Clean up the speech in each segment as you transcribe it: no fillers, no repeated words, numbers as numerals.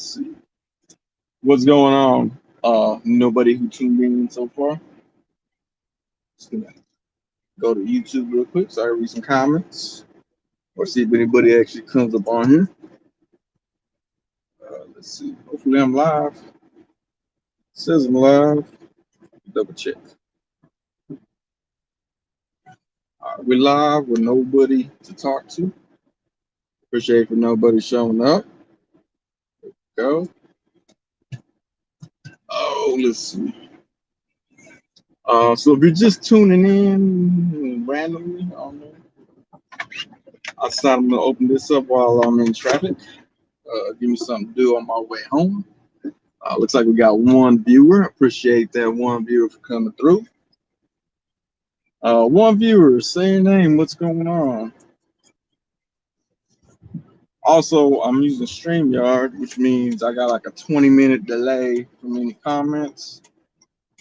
See what's going on. Nobody who tuned in so far. Just gonna go to YouTube real quick so I read some comments or see if anybody actually comes up on here. Let's see. Hopefully I'm live. It says I'm live. Double check. All right, we're live with nobody to talk to. Appreciate for nobody showing up. Go. Oh, let's see. So if you're just tuning in randomly, I don't know. I decided I'm gonna open this up while I'm in traffic. Give me something to do on my way home. Looks like we got one viewer. Appreciate that one viewer for coming through. One viewer, say your name. What's going on? Also, I'm using StreamYard, which means I got like a 20-minute delay from any comments.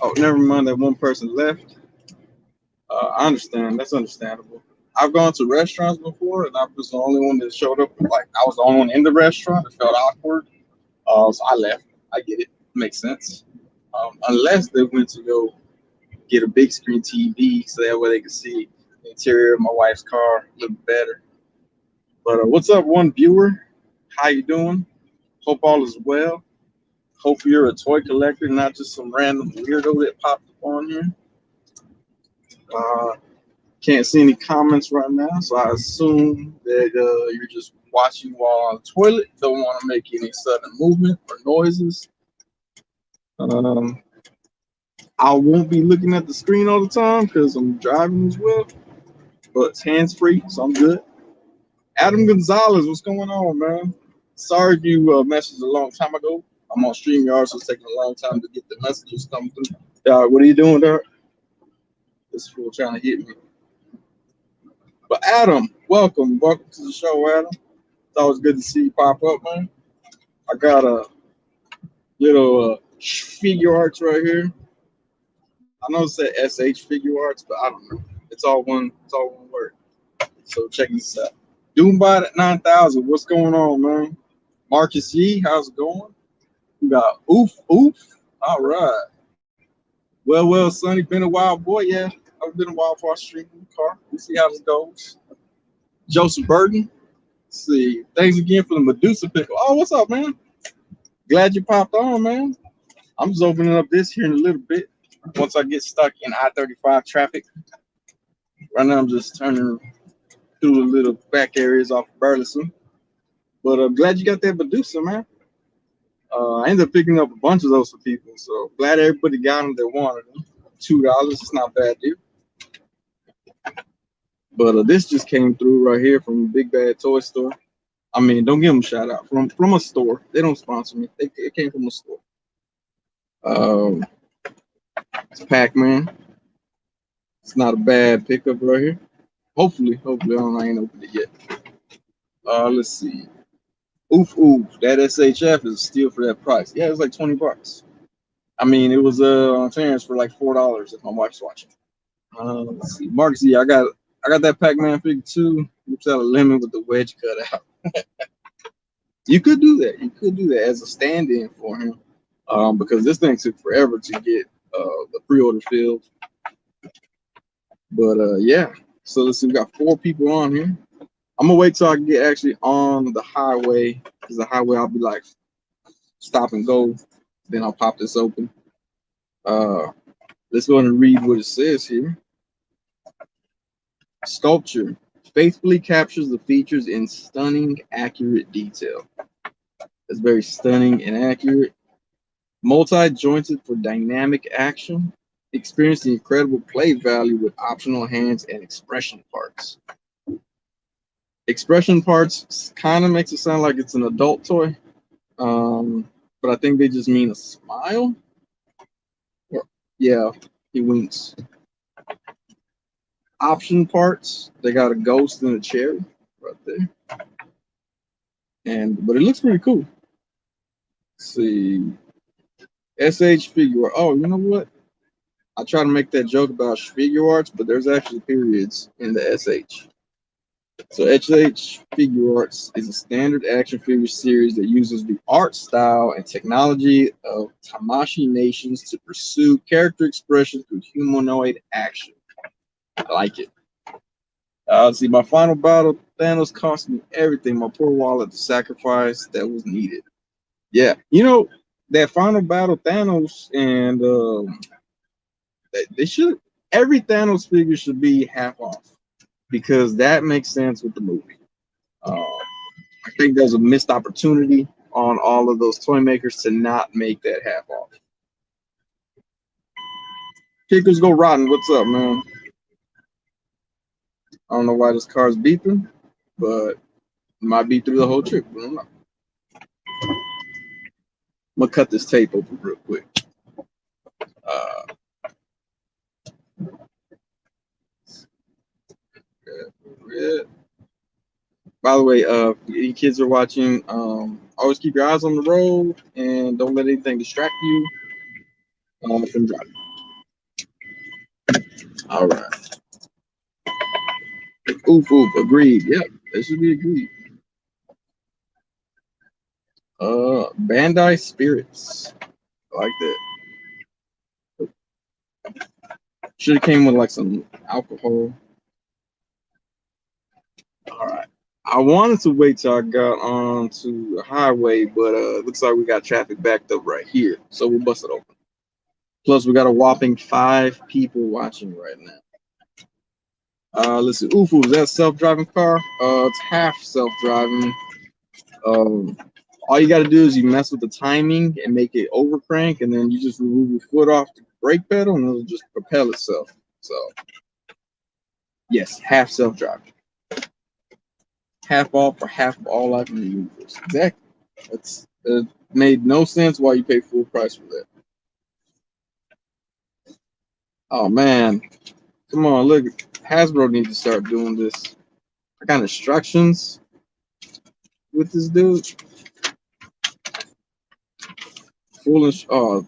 Oh, never mind, that one person left. I understand. That's understandable. I've gone to restaurants before, and I was the only one that showed up. Like I was the only one in the restaurant. It felt awkward, so I left. I get it. Makes sense. Unless they went to go get a big screen TV so that way they could see the interior of my wife's car a little better. But what's up, one viewer? How you doing? Hope all is well. Hope you're a toy collector, not just some random weirdo that popped up on here. Uh, can't see any comments right now, so I assume that you're just watching while on the toilet. Don't want to make any sudden movement or noises. I won't be looking at the screen all the time because I'm driving as well, but it's hands free, so I'm good. Adam Gonzalez, what's going on, man? Sorry if you messaged a long time ago. I'm on StreamYard, so it's taking a long time to get the messages coming through. What are you doing there? This fool trying to hit me. But Adam, welcome to the show, Adam. It's always good to see you pop up, man. I got a little figure arts right here. I know it said SH figure arts, but I don't know. It's all one word. So check this out. Doombot at 9,000. What's going on, man? Marcus Yee, how's it going? We got Oof Oof. All right. Well, Sonny, been a while, boy. Yeah, I've been a while for our streaming in the car. We'll see how this goes. Joseph Burton. Let's see. Thanks again for the Medusa pickle. Oh, what's up, man? Glad you popped on, man. I'm just opening up this here in a little bit. Once I get stuck in I-35 traffic. Right now, I'm just turning through the little back areas off of Burleson. But I'm glad you got that Medusa, man. I ended up picking up a bunch of those for people, so glad everybody got them that wanted them. $2, it's not a bad deal. But this just came through right here from Big Bad Toy Store. I mean, don't give them a shout out from a store. They don't sponsor me. It came from a store. It's Pac-Man. It's not a bad pickup right here. Hopefully, I ain't opened it yet. Let's see. Oof, that SHF is a steal for that price. Yeah, it's like $20. I mean, it was on clearance for like $4 if my wife's watching. Let's see. Marcus, yeah, I got that Pac-Man figure too. Whips out a lemon with the wedge cut out. You could do that. You could do that as a stand-in for him, because this thing took forever to get the pre-order filled. But yeah. So let's see. We got 4 people on here. I'm gonna wait till I get actually on the highway, because the highway I'll be like stop and go. Then I'll pop this open. Let's go ahead and read what it says here. Sculpture faithfully captures the features in stunning, accurate detail. It's very stunning and accurate. Multi-jointed for dynamic action. Experience the incredible play value with optional hands and expression parts. Expression parts kind of makes it sound like it's an adult toy, but I think they just mean a smile. Yeah, he winks. Option parts, they got a ghost and a cherry right there. But it looks pretty cool. Let's see. SH figure. Oh, you know what? I try to make that joke about figure arts, but there's actually periods in the SH. So HH Figure Arts is a standard action figure series that uses the art style and technology of Tamashii Nations to pursue character expression through humanoid action. I like it. See, my final battle, Thanos cost me everything. My poor wallet, the sacrifice that was needed. Yeah, that final battle, Thanos, and they should. Every Thanos figure should be half off because that makes sense with the movie. I think there's a missed opportunity on all of those toy makers to not make that half off. Kickers go rotten. What's up, man? I don't know why this car's beeping, but it might be through the whole trip. I don't know. I'm gonna cut this tape open real quick. Uh, yeah. By the way, any kids are watching, always keep your eyes on the road and don't let anything distract you from driving. All right. Oof, oof. Agreed. Yep, that should be agreed. Bandai Spirits. I like that. Should have came with like some alcohol. All right. I wanted to wait till I got onto the highway, but looks like we got traffic backed up right here. So we'll bust it open. Plus, we got a whopping 5 people watching right now. Let's see. Ufu, is that a self-driving car? It's half self-driving. Um, all you got to do is you mess with the timing and make it over crank, and then you just remove your foot off the brake pedal, and it'll just propel itself. So, yes, half self-driving. Half off for half of all life in the universe. Exactly. It made no sense why you pay full price for that. Oh man, come on, look, Hasbro needs to start doing this. I got instructions with this dude. Foolish. Oh,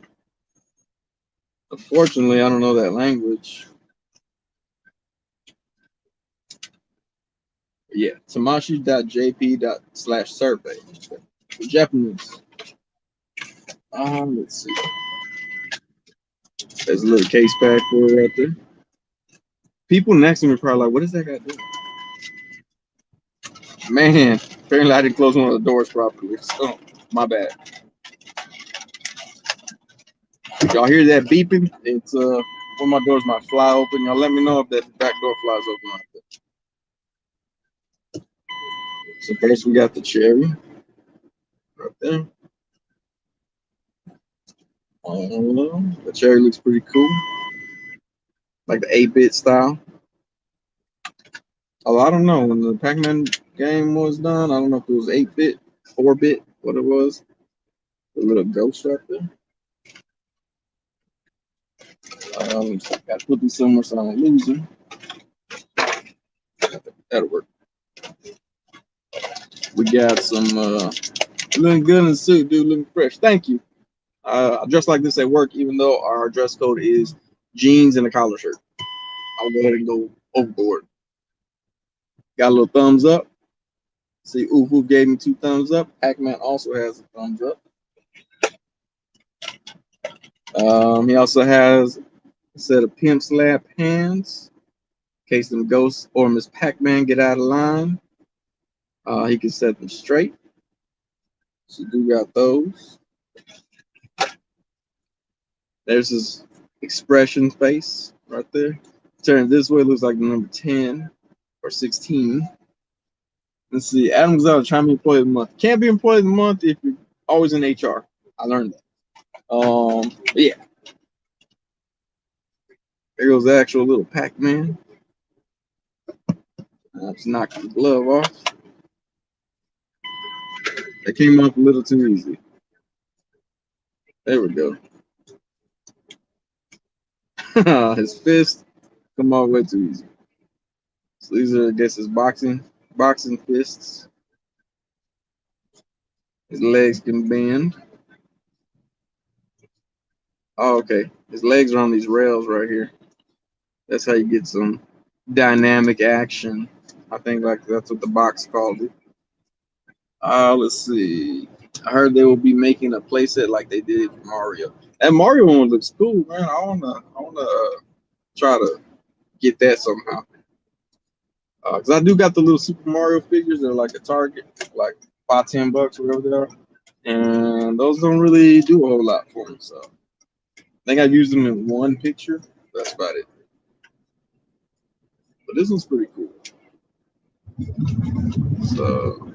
unfortunately, I don't know that language. Yeah, tamashi.jp/survey. Japanese. Let's see. There's a little case pack for it right there. People next to me are probably like, what is that guy doing? Man, apparently I didn't close one of the doors properly. So, my bad. Y'all hear that beeping? It's one of my doors might fly open. Y'all let me know if that back door flies open like that. So first we got the cherry right there. The cherry looks pretty cool, like the 8-bit style. Oh, I don't know. When the Pac-Man game was done, I don't know if it was 8-bit, 4-bit, what it was. The little ghost right there. Got to put these somewhere so I don't lose them. That'll work. We got some looking good in the suit, dude. Looking fresh. Thank you. I dress like this at work, even though our dress code is jeans and a collar shirt. I'll go ahead and go overboard. Got a little thumbs up. See, Ufu gave me 2 thumbs up. Pac-Man also has a thumbs up. He also has a set of pimp slap hands in case them ghosts or Miss Pac-Man get out of line. He can set them straight. So do got those. There's his expression face right there. Turn this way, looks like the number 10 or 16. Let's see. Adam Gonzalez, trying to be employee of the month. Can't be employee of the month if you're always in HR. I learned that. Yeah. There goes the actual little Pac-Man. Just knocked the glove off. That came off a little too easy. There we go. His fist come off way too easy. So these are, I guess, his boxing fists. His legs can bend. Oh, okay. His legs are on these rails right here. That's how you get some dynamic action. I think like that's what the box called it. Let's see. I heard they will be making a playset like they did for Mario. That Mario one looks cool, man. I wanna try to get that somehow. Cause I do got the little Super Mario figures. They're like a Target, like $5, $10, whatever they are, and those don't really do a whole lot for me. So I think I've used them in one picture. That's about it. But this one's pretty cool. So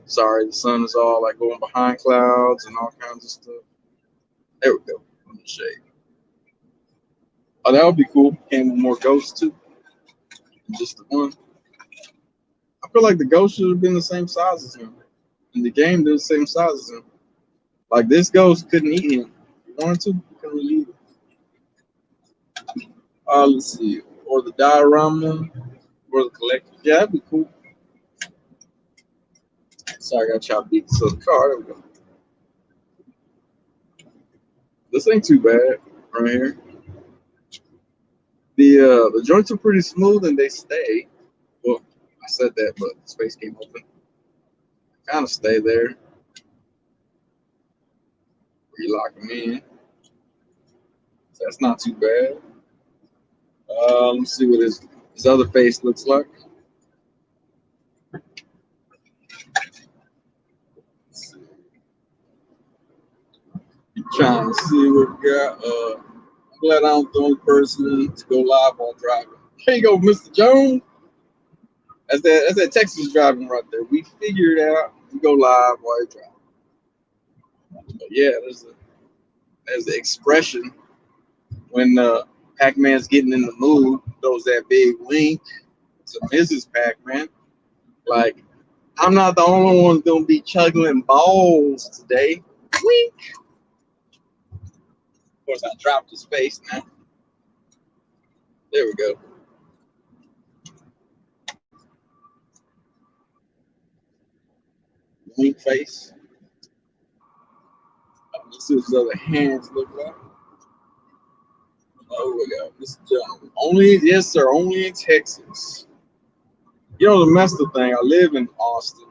sorry, the sun is all like going behind clouds and all kinds of stuff. There we go. On the shade. Oh, that would be cool. Came with more ghosts too. Just the one. I feel like the ghost should have been the same size as him. In the game, they're the same size as him. Like this ghost couldn't eat him. If he wanted to, he couldn't really eat him. Let's see. Or the diorama, or the collector. Yeah, that'd be cool. Sorry, I got y'all beat to the car. There we go. This ain't too bad right here. The joints are pretty smooth and they stay. Well, I said that, but the space came open. Kind of stay there. You lock them in. So that's not too bad. Let's see what his other face looks like. Trying to see what we got. I'm glad I'm the only person to go live while driving. There you go, Mr. Jones. That's that Texas driving right there. We figured it out. We go live while you're driving. But yeah, there's the expression when Pac-Man's getting in the mood. Throws that big wink to Mrs. Pac-Man. Like, I'm not the only one gonna be chugging balls today. Wink. Of course, I dropped his face now. There we go. Wink face. Let's see what his other hands look like. Oh, we got Mr. Jones. Only, yes, sir, only in Texas. You know, the messed up thing, I live in Austin.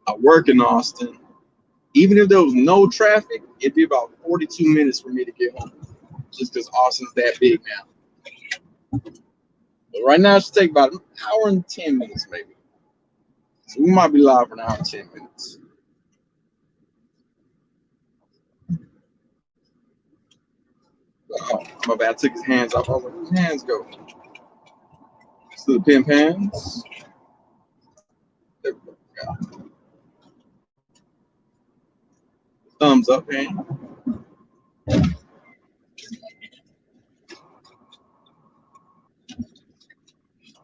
I work in Austin. Even if there was no traffic, it'd be about 42 minutes for me to get home. Just because Austin's that big now. But right now, it should take about an hour and 10 minutes, maybe. So we might be live for an hour and 10 minutes. Oh, my bad. I took his hands off. I was like, whose hands go? To the pimp hands. There we go. Thumbs up hand.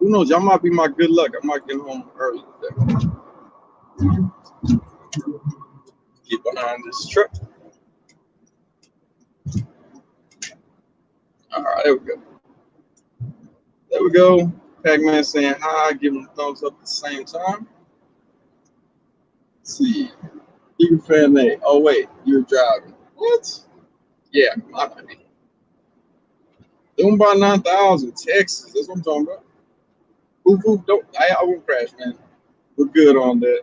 Who knows? Y'all might be my good luck. I might get home early today. Get behind this truck. All right, there we go. There we go. Pac-Man saying hi, giving a thumbs up at the same time. Let's see. You fan A. Oh wait, you're driving. What? Yeah, my bad. Doing by 9,000 Texas. That's what I'm talking about. Ooh, don't. I won't crash, man. We're good on that.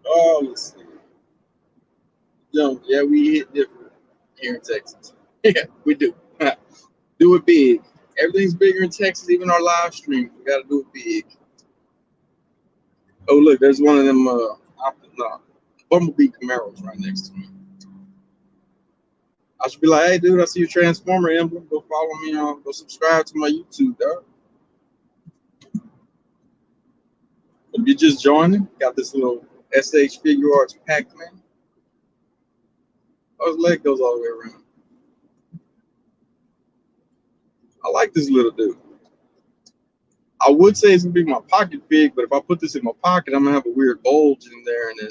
Oh, let's see. Yo, yeah, we hit different here in Texas. Yeah, we do. Do it big. Everything's bigger in Texas, even our live stream. We got to do it big. Oh, look, there's one of them Bumblebee Camaros right next to me. I should be like, hey, dude, I see your Transformer emblem. Go follow me on. Go subscribe to my YouTube, dog. If you're just joining, got this little SH Figure Arts Pac-Man. Oh, his leg goes all the way around. I like this little dude. I would say it's gonna be my pocket fig, but if I put this in my pocket, I'm gonna have a weird bulge in there, and then,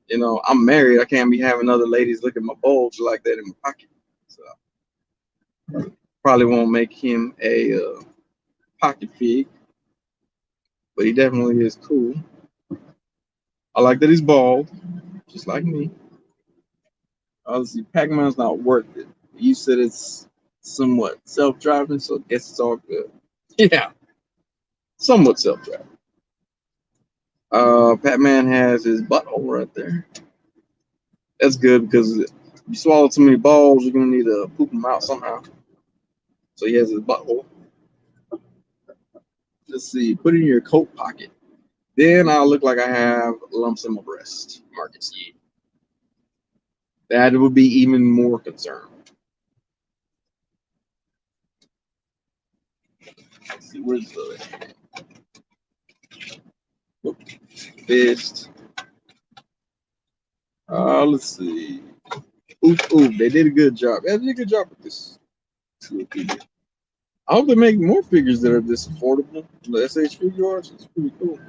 you know, I'm married. I can't be having other ladies look at my bulge like that in my pocket. So probably won't make him a pocket fig, but he definitely is cool. I like that he's bald, just like me. Obviously, Pac-Man's not worth it. You said it's somewhat self-driving, so I guess it's all good. Yeah. somewhat self-driving. Batman has his butthole right there. That's good because if you swallow too many balls, you're gonna need to poop them out somehow. So he has his butthole. Let's see. Put it in your coat pocket. Then I'll look like I have lumps in my breast. Marcus Yee. That would be even more concerned. Let's see. Where's the fist? Let's see. Ooh, they did a good job. They did a good job with this. I hope they make more figures that are this affordable. The SH Figuarts, it's pretty cool.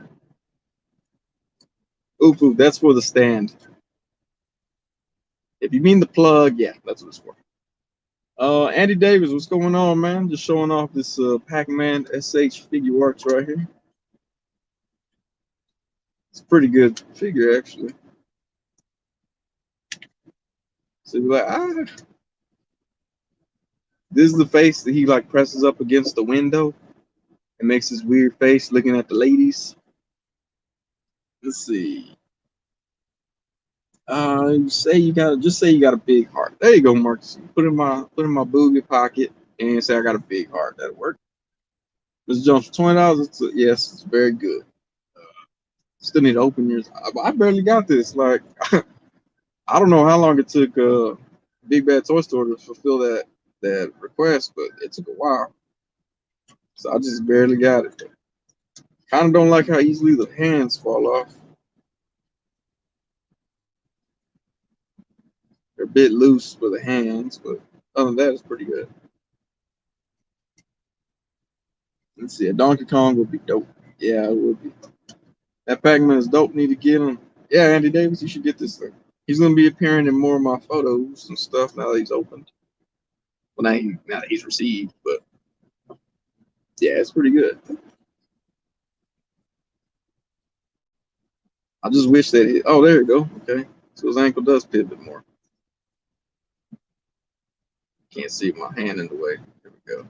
Ooh, that's for the stand. If you mean the plug, yeah, that's what it's for. Andy Davis, what's going on, man? Just showing off this Pac-Man SH Figuarts right here. It's a pretty good figure, actually. So you're like, this is the face that he like presses up against the window and makes this weird face looking at the ladies. Let's see. You say you got a big heart. There you go, Marcus. Put in my boogie pocket and say I got a big heart. That'll work. This jumps for $20. Yes, it's very good. Still need to open yours. I barely got this. Like I don't know how long it took Big Bad Toy Store to fulfill that request, but it took a while. So I just barely got it. Kind of don't like how easily the hands fall off. They're a bit loose for the hands, but other than that, it's pretty good. Let's see, a Donkey Kong would be dope. Yeah, it would be. That Pac-Man is dope. Need to get him. Yeah, Andy Davis, you should get this thing. He's gonna be appearing in more of my photos and stuff now that he's opened. Well, now that he's received, but yeah, it's pretty good. I just wish that oh, there you go. Okay, so his ankle does pivot more. Can't see my hand in the way. There we go.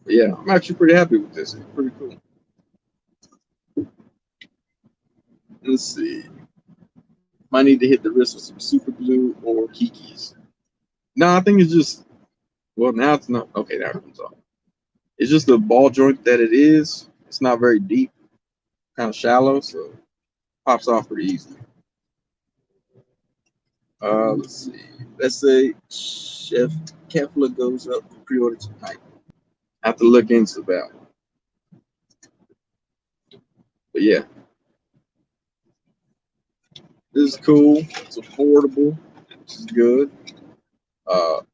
But yeah, I'm actually pretty happy with this. It's pretty cool. Let's see. Might need to hit the wrist with some super glue or Kiki's. No, I think it's just, well, now it's not. Okay, now it comes off. It's just the ball joint that it is. It's not very deep, kind of shallow, so it pops off pretty easily. Let's see. Let's say Chef Kefla goes up for pre-order tonight. I have to look into that. But yeah, this is cool. It's affordable, which is good.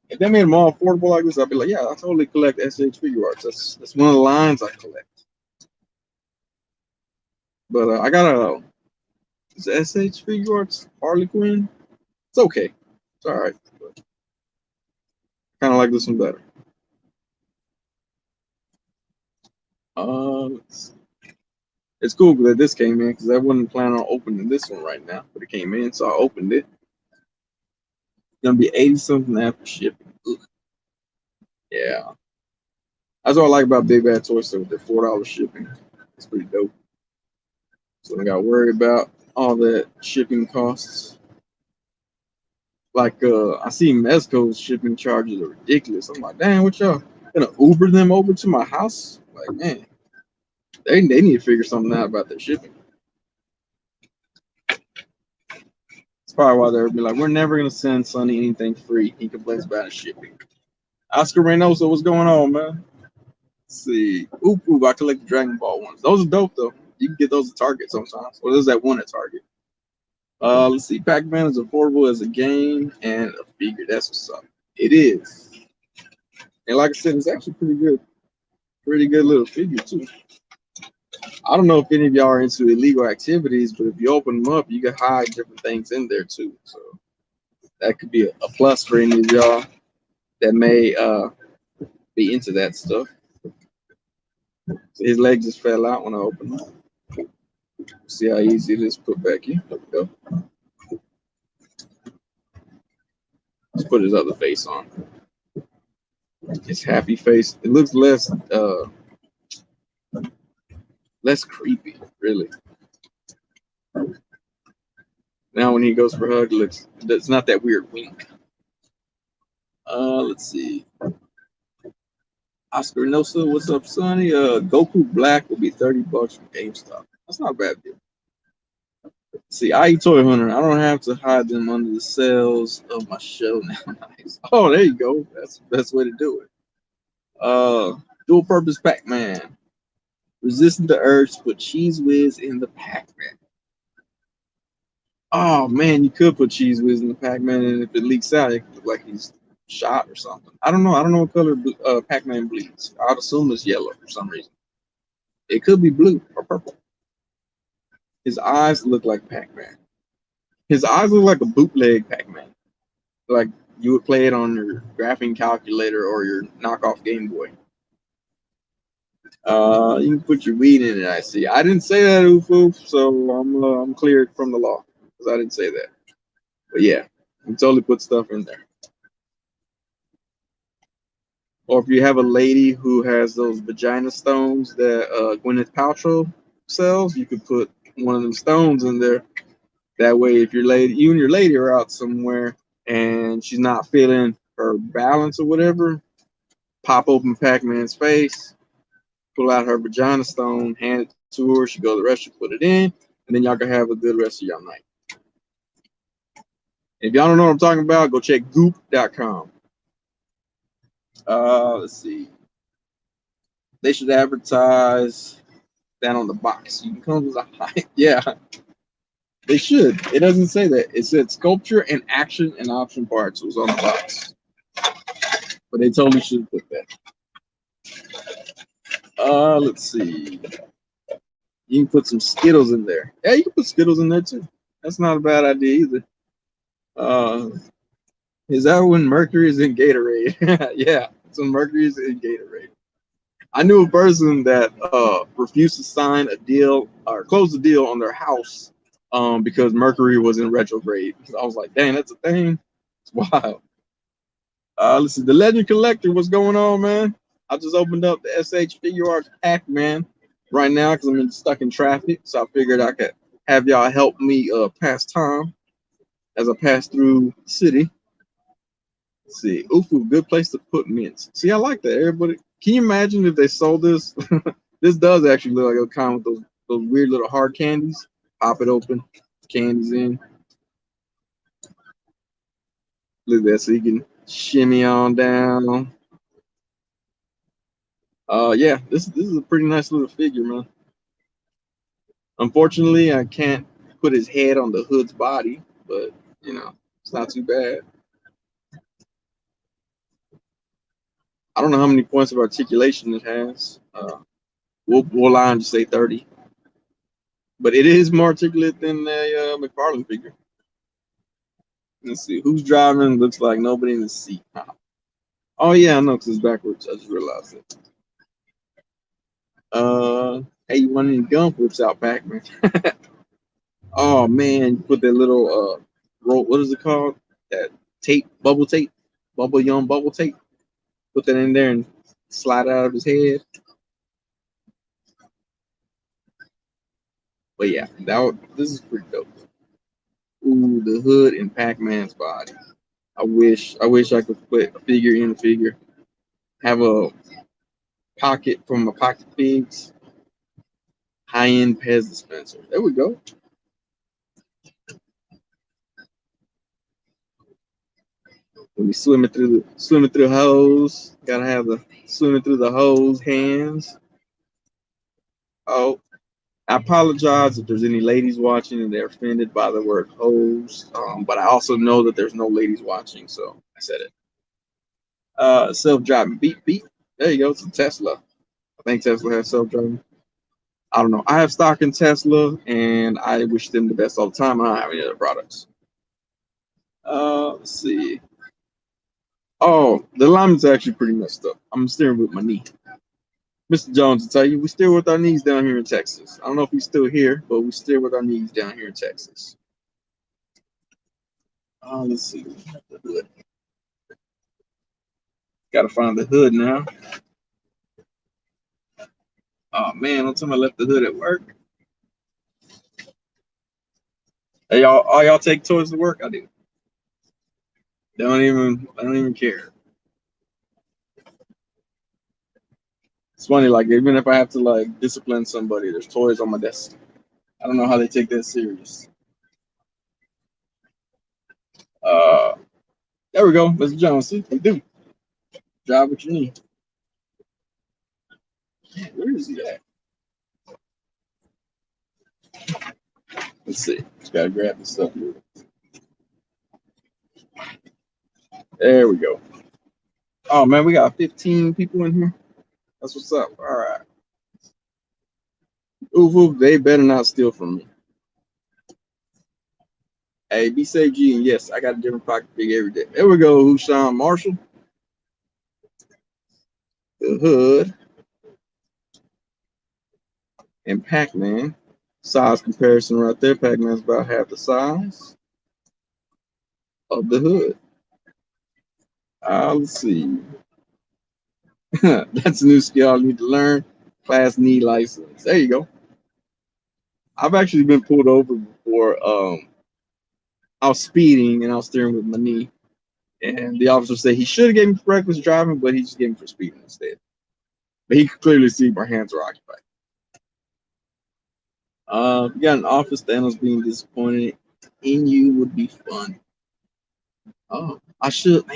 If they made them all affordable like this, I'd be like, yeah, I totally collect SH Figuarts. That's one of the lines I collect. But I got a SH Figuarts Harley Quinn. It's okay. It's all right. Kind of like this one better. It's cool that this came in because I wasn't planning on opening this one right now, but it came in, so I opened it. It's gonna be 80 something after shipping. Ugh. Yeah, that's what I like about Big Bad Toy Store with their $4 shipping. It's pretty dope. So I got to worry about all that shipping costs. Like I see Mezco's shipping charges are ridiculous. I'm like, damn, what y'all gonna Uber them over to my house? Like, man, they need to figure something out about their shipping. It's probably why they'll be like, we're never gonna send Sonny anything free. He complains about his shipping. Oscar Reynoso, what's going on, man? Let's see. Ooh, I collect the Dragon Ball ones. Those are dope though. You can get those at Target sometimes. Or there's that one at Target. Let's see. Pac-Man is affordable as a game and a figure. That's what's up. It is. And like I said, it's actually pretty good. Pretty good little figure too. I don't know if any of y'all are into illegal activities, but if you open them up, you can hide different things in there too. So that could be a plus for any of y'all that may be into that stuff. So his leg just fell out when I opened it. See how easy it is to put back in. There we go. Let's put his other face on. It's happy face. It looks less creepy, really. Now when he goes for a hug, it's not that weird wink. Let's see. Oscar Nosa, what's up, Sonny? Goku Black will be $30 from GameStop. That's not a bad deal. See, I eat Toy Hunter. I don't have to hide them under the cells of my shell now. Nice. Oh, there you go. That's the best way to do it. Dual purpose Pac-Man. Resisting the urge to put Cheese Whiz in the Pac-Man. Oh man, you could put Cheese Whiz in the Pac-Man, and if it leaks out, it could look like he's shot or something. I don't know. I don't know what color Pac-Man bleeds. I'd assume it's yellow for some reason. It could be blue or purple. His eyes look like Pac-Man. His eyes look like a bootleg Pac-Man. Like you would play it on your graphing calculator or your knockoff Game Boy. You can put your weed in it. I see. I didn't say that, Oof, so I'm cleared from the law because I didn't say that. But yeah, you totally put stuff in there. Or if you have a lady who has those vagina stones that Gwyneth Paltrow sells, you could put one of them stones in there. That way, if you and your lady are out somewhere and she's not feeling her balance or whatever, pop open Pac-Man's face, pull out her vagina stone, hand it to her. She go to the restroom, put it in, and then y'all can have a good rest of your night. If y'all don't know what I'm talking about, go check goop.com. Let's see. They should advertise that on the box. You can come with a high. Yeah, they should. It doesn't say that. It said sculpture and action and option parts was on the box. But they totally should put that. Let's see. You can put some Skittles in there. Yeah, you can put Skittles in there too. That's not a bad idea either. Is that when Mercury is in Gatorade? Yeah, it's when Mercury is in Gatorade. I knew a person that refused to sign a deal or close a deal on their house because Mercury was in retrograde. I was like, dang, that's a thing. It's wild. Let's see, the Legend Collector, what's going on, man? I just opened up the SH Figure Arts Pac-Man right now because I'm stuck in traffic. So I figured I could have y'all help me pass time as I pass through the city. Let's see, Ufu, good place to put mints. See, I like that. Everybody, can you imagine if they sold this? This does actually look like a kind with those weird little hard candies. Pop it open, candies in. Look at that, so you can shimmy on down. Yeah, this is a pretty nice little figure, man. Unfortunately, I can't put his head on the Hood's body, but you know, it's not too bad. I don't know how many points of articulation it has. We'll lie and just say 30. But it is more articulate than a McFarlane figure. Let's see, who's driving? Looks like nobody in the seat. Oh yeah, I know because it's backwards. I just realized it. Hey, you want any gum whips out, Pac-Man? Oh man, you put that little roll. What is it called? That tape, bubble tape, bubble tape. Put that in there and slide out of his head. But yeah, this is pretty dope. Ooh, the Hood and Pac-Man's body. I wish I could put a figure in a figure. Have a pocket from a Pocket Pigs high-end Pez dispenser. There we go. When you swimming through hose, gotta have the swimming through the hose hands. Oh, I apologize if there's any ladies watching and they're offended by the word hose. But I also know that there's no ladies watching, so I said it. Self-driving beep beep. There you go. It's a Tesla. I think Tesla has self-driving. I don't know. I have stock in Tesla, and I wish them the best all the time. I don't have any other products. Let's see. Oh, the alignment's actually pretty messed up. I'm steering with my knee. Mr. Jones, to tell you, we steer with our knees down here in Texas. I don't know if he's still here, but we steer with our knees down here in Texas. Let's see. Gotta find the hood now. Oh man, don't tell me I left the hood at work. Hey, y'all, all y'all take toys to work? I do. I don't even care. It's funny, like even if I have to like discipline somebody, there's toys on my desk. I don't know how they take that serious. Uh, there we go, Mr. Jones. See, we do. Drive what you need. Man, where is he at? Let's see. Just gotta grab the stuff. There we go. Oh man, we got 15 people in here. That's what's up. All right. Oof, oof, they better not steal from me. Hey, be safe, G, and yes, I got a different pocket pick every day. There we go, Hushawn Marshall. The hood. And Pac-Man. Size comparison right there. Pac-Man's about half the size of the hood. Let's see. That's a new skill I need to learn. Class knee license. There you go. I've actually been pulled over before. I was speeding and I was steering with my knee. And the officer said he should have gave me for reckless driving, but he just gave me for speeding instead. But he could clearly see my hands were occupied. We got an office. Thanos being disappointed in you would be fun. Oh, I should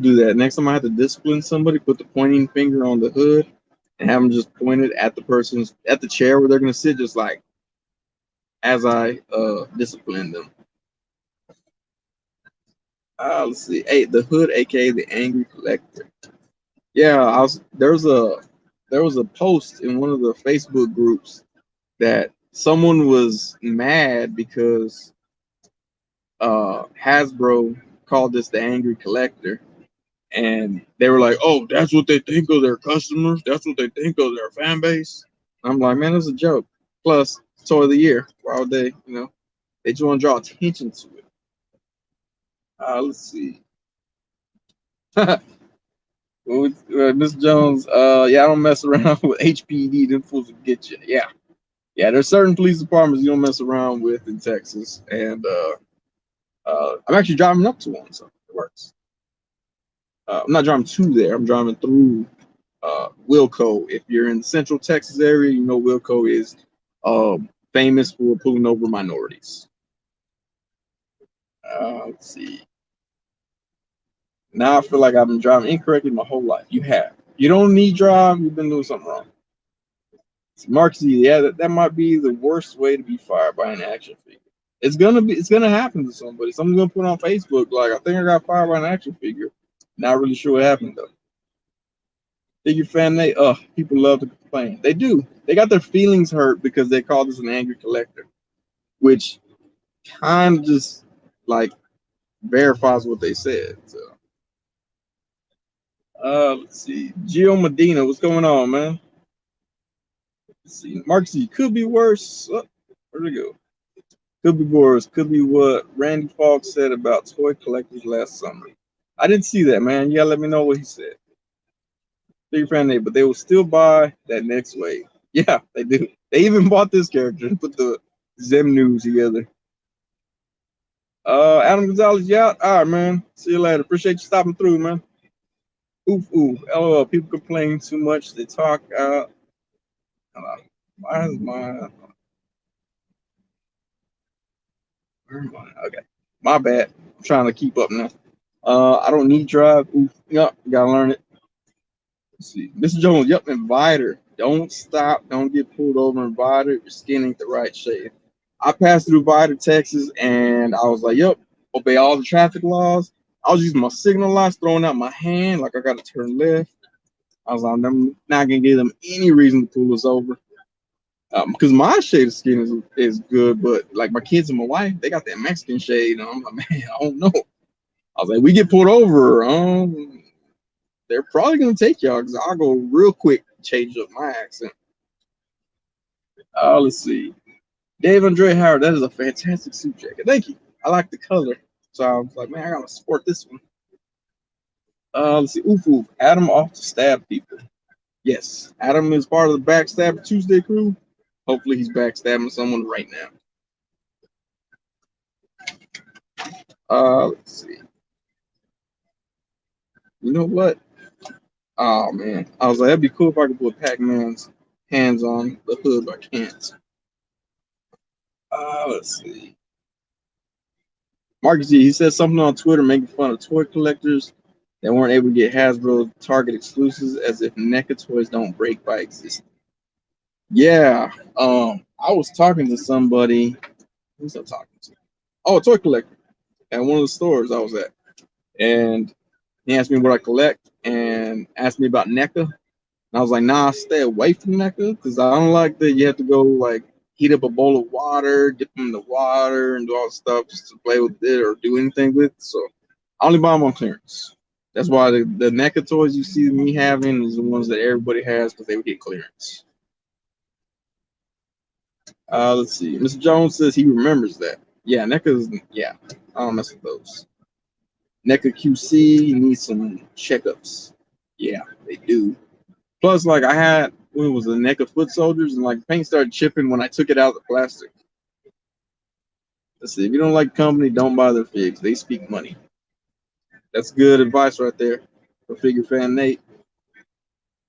do that. Next time I have to discipline somebody, put the pointing finger on the hood and have them just pointed at the chair where they're gonna sit, just like as I discipline them. Let's see. Hey, the hood, aka the angry collector. Yeah, there was a post in one of the Facebook groups that someone was mad because Hasbro called this the angry collector, and they were like, "Oh, that's what they think of their customers. That's what they think of their fan base." I'm like, man, it's a joke. Plus, toy of the year. Why would they? They just want to draw attention to it. Let's see. Mr. Jones, yeah, I don't mess around with HPD. Them fools will get you. Yeah, yeah. There's certain police departments you don't mess around with in Texas, and I'm actually driving up to one, so it works. I'm not driving to there. I'm driving through Wilco. If you're in the Central Texas area, you know Wilco is famous for pulling over minorities. Let's see. Now I feel like I've been driving incorrectly my whole life. You have. You don't need drive. You've been doing something wrong. Mark Z, yeah, that might be the worst way to be fired by an action figure. It's gonna happen to somebody. Someone's gonna put on Facebook like, I think I got fired by an action figure. Not really sure what happened though. Figure fan, people love to complain. They do. They got their feelings hurt because they called us an angry collector, which kind of just like verifies what they said. So, let's see, Gio Medina, what's going on, man? Let's see, Mark Z, could be worse. Where'd it go? Could be worse. Could be what Randy Fox said about toy collectors last summer. I didn't see that, man. You gotta let me know what he said. Big fan name, but they will still buy that next wave. Yeah, they do. They even bought this character and put the Zem news together. Adam Gonzalez, yeah. All right, man. See you later. Appreciate you stopping through, man. Oof, oof. LOL. People complain too much. They talk out. Why is my. Where am I? Okay. My bad. I'm trying to keep up now. I don't need drive. Oof. Yep. Gotta learn it. Let's see. Mr. Jones, yep. Inviter. Don't stop. Don't get pulled over. Inviter. Your skin ain't the right shade. I passed through Vida, Texas, and I was like, yep, obey all the traffic laws. I was using my signal lights, throwing out my hand like I got to turn left. I was like, I'm not going to give them any reason to pull us over. Because my shade of skin is good, but like my kids and my wife, they got that Mexican shade. And I'm like, man, I don't know. I was like, we get pulled over. They're probably going to take y'all because I'll go real quick, change up my accent. Let's see. Dave Andre Howard, that is a fantastic suit jacket. Thank you. I like the color. So I was like, man, I gotta support this one. Let's see. Oof, oof. Adam off to stab people. Yes, Adam is part of the Backstab Tuesday crew. Hopefully, he's backstabbing someone right now. Let's see. You know what? Oh man, I was like, that'd be cool if I could put Pac-Man's hands on the hood, but I can't. Let's see. Marcus G, he said something on Twitter making fun of toy collectors that weren't able to get Hasbro Target exclusives, as if NECA toys don't break by existing. Yeah, I was talking to somebody. Who's I talking to? Oh, a toy collector at one of the stores I was at, and he asked me what I collect and asked me about NECA. And I was like, nah, stay away from NECA because I don't like that you have to go like heat up a bowl of water, dip them in the water, and do all the stuff just to play with it or do anything with. So I only buy them on clearance. That's why the NECA toys you see me having is the ones that everybody has because they would get clearance. Let's see. Mr. Jones says he remembers that. Yeah, NECA's, yeah, I don't mess with those. NECA QC needs some checkups. Yeah, they do. Plus, like I had, when it was the NECA foot soldiers, and like paint started chipping when I took it out of the plastic. Let's see. If you don't like company, don't buy their figs. They speak money. That's good advice right there for figure fan Nate.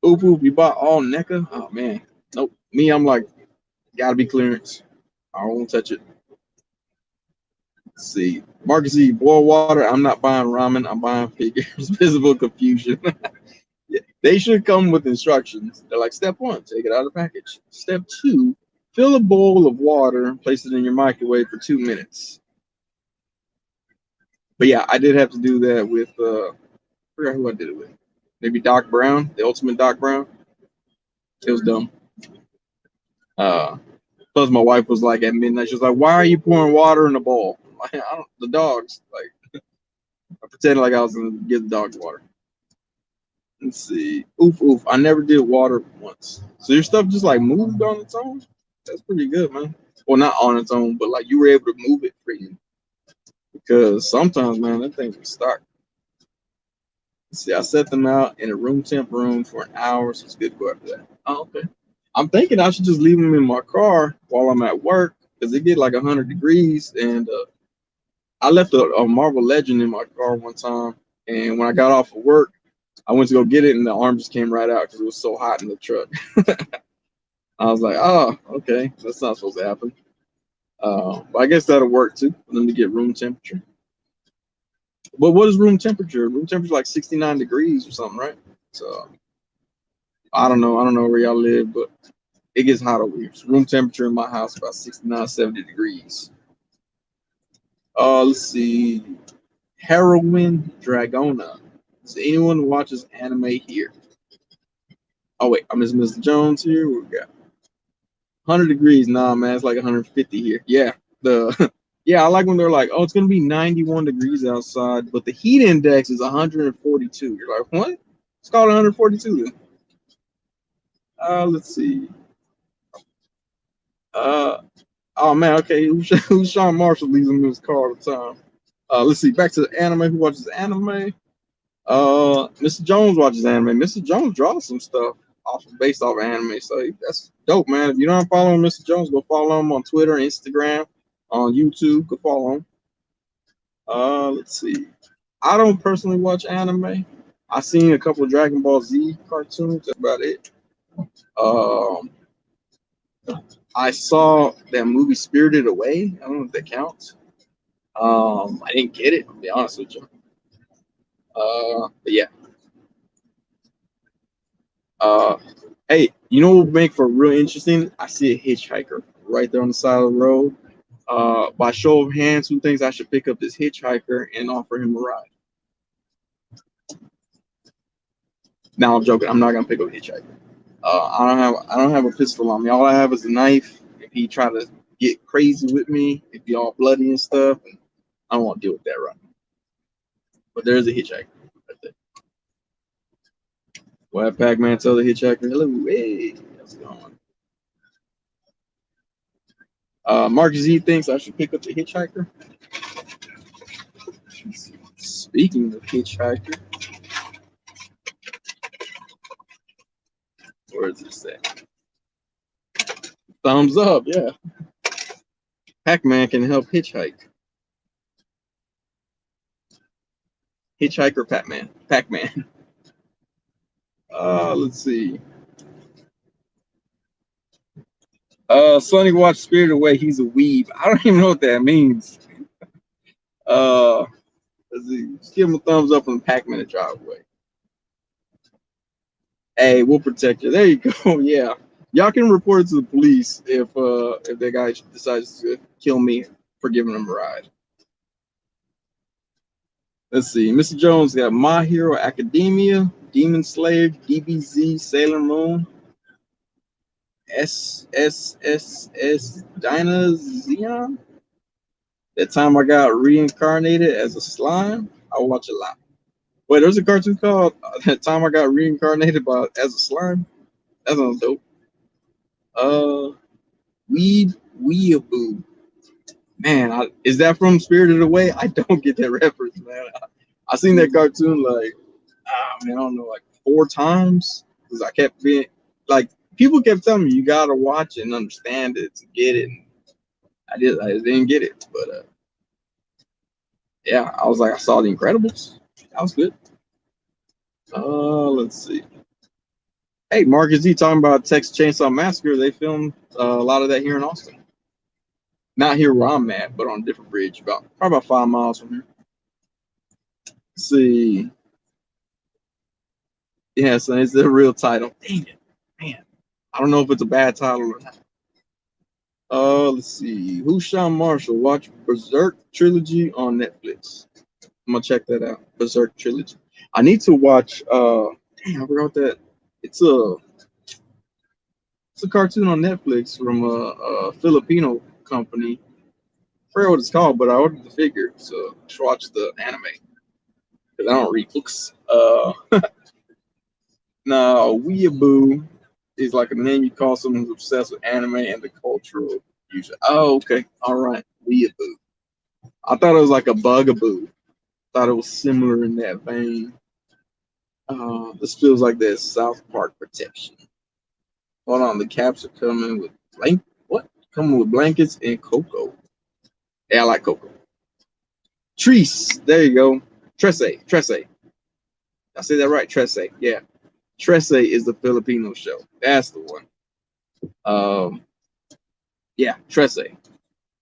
Oop oop, you bought all NECA? Oh man, nope. Me, I'm like, gotta be clearance. I won't touch it. Let's see. Marcus E. Boil water. I'm not buying ramen. I'm buying figures. Visible confusion. Yeah, they should come with instructions. They're like, step one, take it out of the package. Step two, fill a bowl of water, place it in your microwave for 2 minutes. But yeah, I did have to do that with I forgot who I did it with. Maybe Doc Brown, the ultimate Doc Brown. It was dumb. Plus my wife was like at midnight, she was like, why are you pouring water in a bowl? Like, the dogs. Like I pretended like I was gonna give the dogs water. Let's see. Oof oof. I never did water once. So your stuff just like moved on its own? That's pretty good, man. Well, not on its own, but like you were able to move it freely. Because sometimes, man, that thing's stuck. See, I set them out in a room temp room for an hour, so it's good to go after that. Oh, okay. I'm thinking I should just leave them in my car while I'm at work because it get like 100 degrees. And I left a Marvel Legend in my car one time, and when I got off of work, I went to go get it, and the arm just came right out because it was so hot in the truck. I was like, oh, okay, that's not supposed to happen. But I guess that'll work too for them to get room temperature. But what is room temperature? Room temperature like 69 degrees or something, right? So I don't know. I don't know where y'all live, but it gets hot over here. So room temperature in my house about 69, 70 degrees. Let's see. Heroine Dragona. Does anyone watches anime here? Oh wait, I missed Mr. Jones here. What we got? 100 degrees. Nah, man, it's like 150 here. Yeah, the yeah, I like when they're like, oh, it's gonna be 91 degrees outside, but the heat index is 142. You're like, what? It's called 142 then. Let's see. Oh man, okay. Who's Sean Marshall leaves him in his car all the time? Let's see. Back to the anime. Who watches anime? Mr. Jones watches anime. Mr. Jones draws some stuff based off of anime, so that's dope, man. If you don't follow Mr. Jones, go follow him on Twitter, Instagram, on YouTube. Go follow him. Let's see. I don't personally watch anime. I've seen a couple of Dragon Ball Z cartoons. That's about it. Um, I saw that movie Spirited Away. I don't know if that counts. I didn't get it, to be honest with you. But yeah. Uh, hey, you know what would make for real interesting? I see a hitchhiker right there on the side of the road. By show of hands, who thinks I should pick up this hitchhiker and offer him a ride? Now I'm joking. I'm not gonna pick up a hitchhiker. I don't have a pistol on me. All I have is a knife. If he try to get crazy with me, it'd be all bloody and stuff. And I don't want to deal with that right now. But there's a hitchhiker right there. Well, Pac-Man tell the hitchhiker, hello, hey, how's it going? Mark Z thinks I should pick up the hitchhiker. Speaking of hitchhiker, Where is this at? Thumbs up, yeah. Pac-Man can help hitchhike. Hitchhiker Pac-Man. Pac-Man. Let's see. Sonny watched Spirited Away. He's a weeb. I don't even know what that means. Let's see. Just give him a thumbs up on Pac-Man to drive away. Hey, we'll protect you. There you go. Yeah, y'all can report it to the police if that guy decides to kill me for giving him a ride. Let's see. Mr. Jones got My Hero Academia, Demon Slayer, DBZ, Sailor Moon, SSSS, Dinah Zeon. That time I got reincarnated as a slime. I watch a lot. Wait, there's a cartoon called That Time I Got Reincarnated as a Slime. That sounds dope. Weeaboo. Man, is that from Spirited Away? I don't get that reference, man. I seen that cartoon like, man, I don't know, like 4 times because I kept being like, people kept telling me you gotta watch it and understand it to get it. And I didn't get it, but yeah, I was like, I saw The Incredibles. That was good. Let's see. Hey, Marcus Z talking about Texas Chainsaw Massacre. They filmed a lot of that here in Austin. Not here where I'm at, but on a different bridge, probably about 5 miles from here. Let's see. Yeah, so it's the real title. Dang it, man. I don't know if it's a bad title or not. Let's see. Who's Sean Marshall? Watch Berserk Trilogy on Netflix. I'm gonna check that out. Berserk Trilogy. I need to watch. Dang, I forgot that. It's a cartoon on Netflix from a Filipino company. I forget what it's called, but I ordered the figure, so I should watch the anime because I don't read books. Now Weeaboo is like a name you call someone who's obsessed with anime and the cultural fusion. Oh, okay, all right, Weeaboo. I thought it was like a bugaboo. Thought it was similar in that vein. This feels like that South Park protection. Hold on, the caps are coming with Coming with blankets and cocoa. Yeah, I like cocoa. Treese, there you go. Tresse. I say that right, Tresse. Yeah, Tresse is the Filipino show. That's the one. Yeah, Tresse.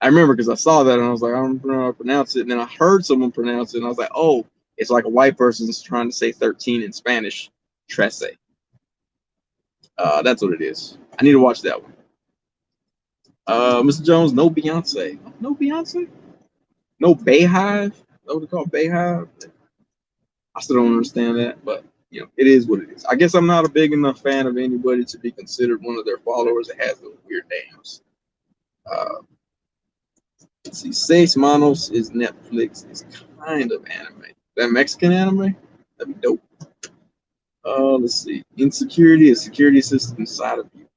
I remember because I saw that and I was like, I don't know how to pronounce it. And then I heard someone pronounce it and I was like, oh, it's like a white person's trying to say 13 in Spanish. Tresse. That's what it is. I need to watch that one. Mr. Jones, no Beyonce. No Beyonce? No Bayhive? Is that what they call Bayhive? I still don't understand that, but you know, it is what it is. I guess I'm not a big enough fan of anybody to be considered one of their followers that has those weird names. Let's see, Seis Manos is Netflix. It's kind of anime. That Mexican anime? That'd be dope. Let's see. Insecurity is security system inside of you.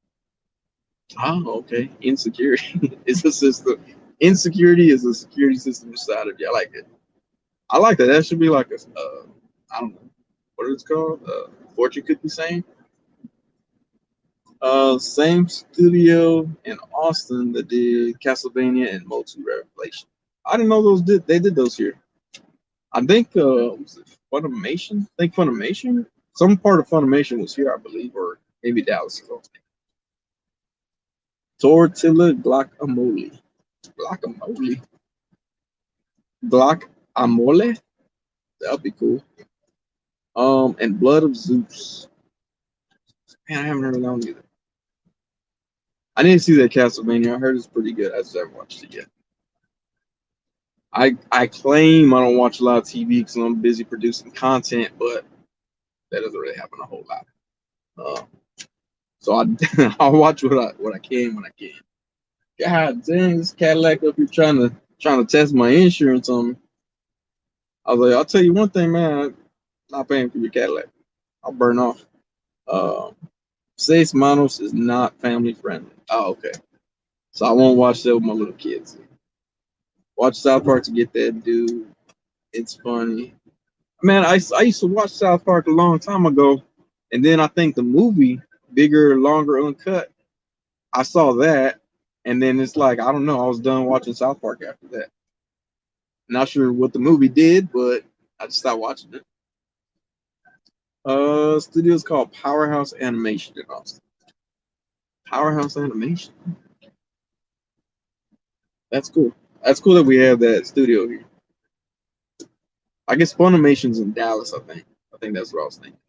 Oh, okay. Insecurity is a system. Insecurity is a security system inside of you. I like it. I like that. That should be like a, I don't know what it's called. Fortune cookie saying. Same studio in Austin that did Castlevania and Motu Revelation. I didn't know they did those here. I think was it Funimation? I think Funimation. Some part of Funimation was here, I believe, or maybe Dallas. Tortilla guacamole. Guacamole. That'd be cool. And Blood of Zeus. Man, I haven't heard of that one either. I didn't see that Castlevania. I heard it's pretty good. I just haven't watched it yet. I claim I don't watch a lot of TV because I'm busy producing content, but that doesn't really happen a whole lot. So I'll watch what I can when I can. God dang, this Cadillac up here trying to test my insurance on me. I was like, I'll tell you one thing, man. I'm not paying for your Cadillac. I'll burn off. Seis Manos is not family friendly. Oh, okay. So I won't watch that with my little kids. Watch South Park to get that dude. It's funny. Man, I used to watch South Park a long time ago, and then I think the movie bigger, longer, uncut. I saw that, and then it's like I don't know. I was done watching South Park after that. Not sure what the movie did, but I just stopped watching it. Studio's called Powerhouse Animation in Austin. Powerhouse Animation. That's cool. That's cool that we have that studio here. I guess Funimation's in Dallas. I think that's what I was thinking.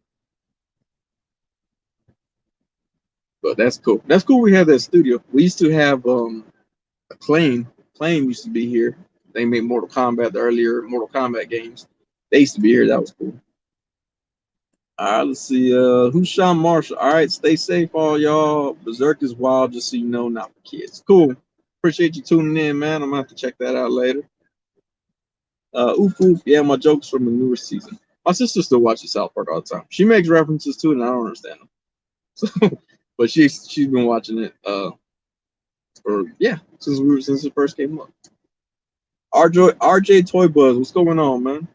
But that's cool. That's cool. We have that studio. We used to have Acclaim. Acclaim used to be here. They made Mortal Kombat, the earlier Mortal Kombat games. They used to be here. That was cool. All right, let's see. Who's Sean Marshall? All right, stay safe, all y'all. Berserk is wild, just so you know, not for kids. Cool. Appreciate you tuning in, man. I'm gonna have to check that out later. Oof oof. Yeah, my jokes from the newer season. My sister still watches South Park all the time. She makes references to it, and I don't understand them. So, but she's been watching it. Since it first came up. RJ Toy Buzz, what's going on, man?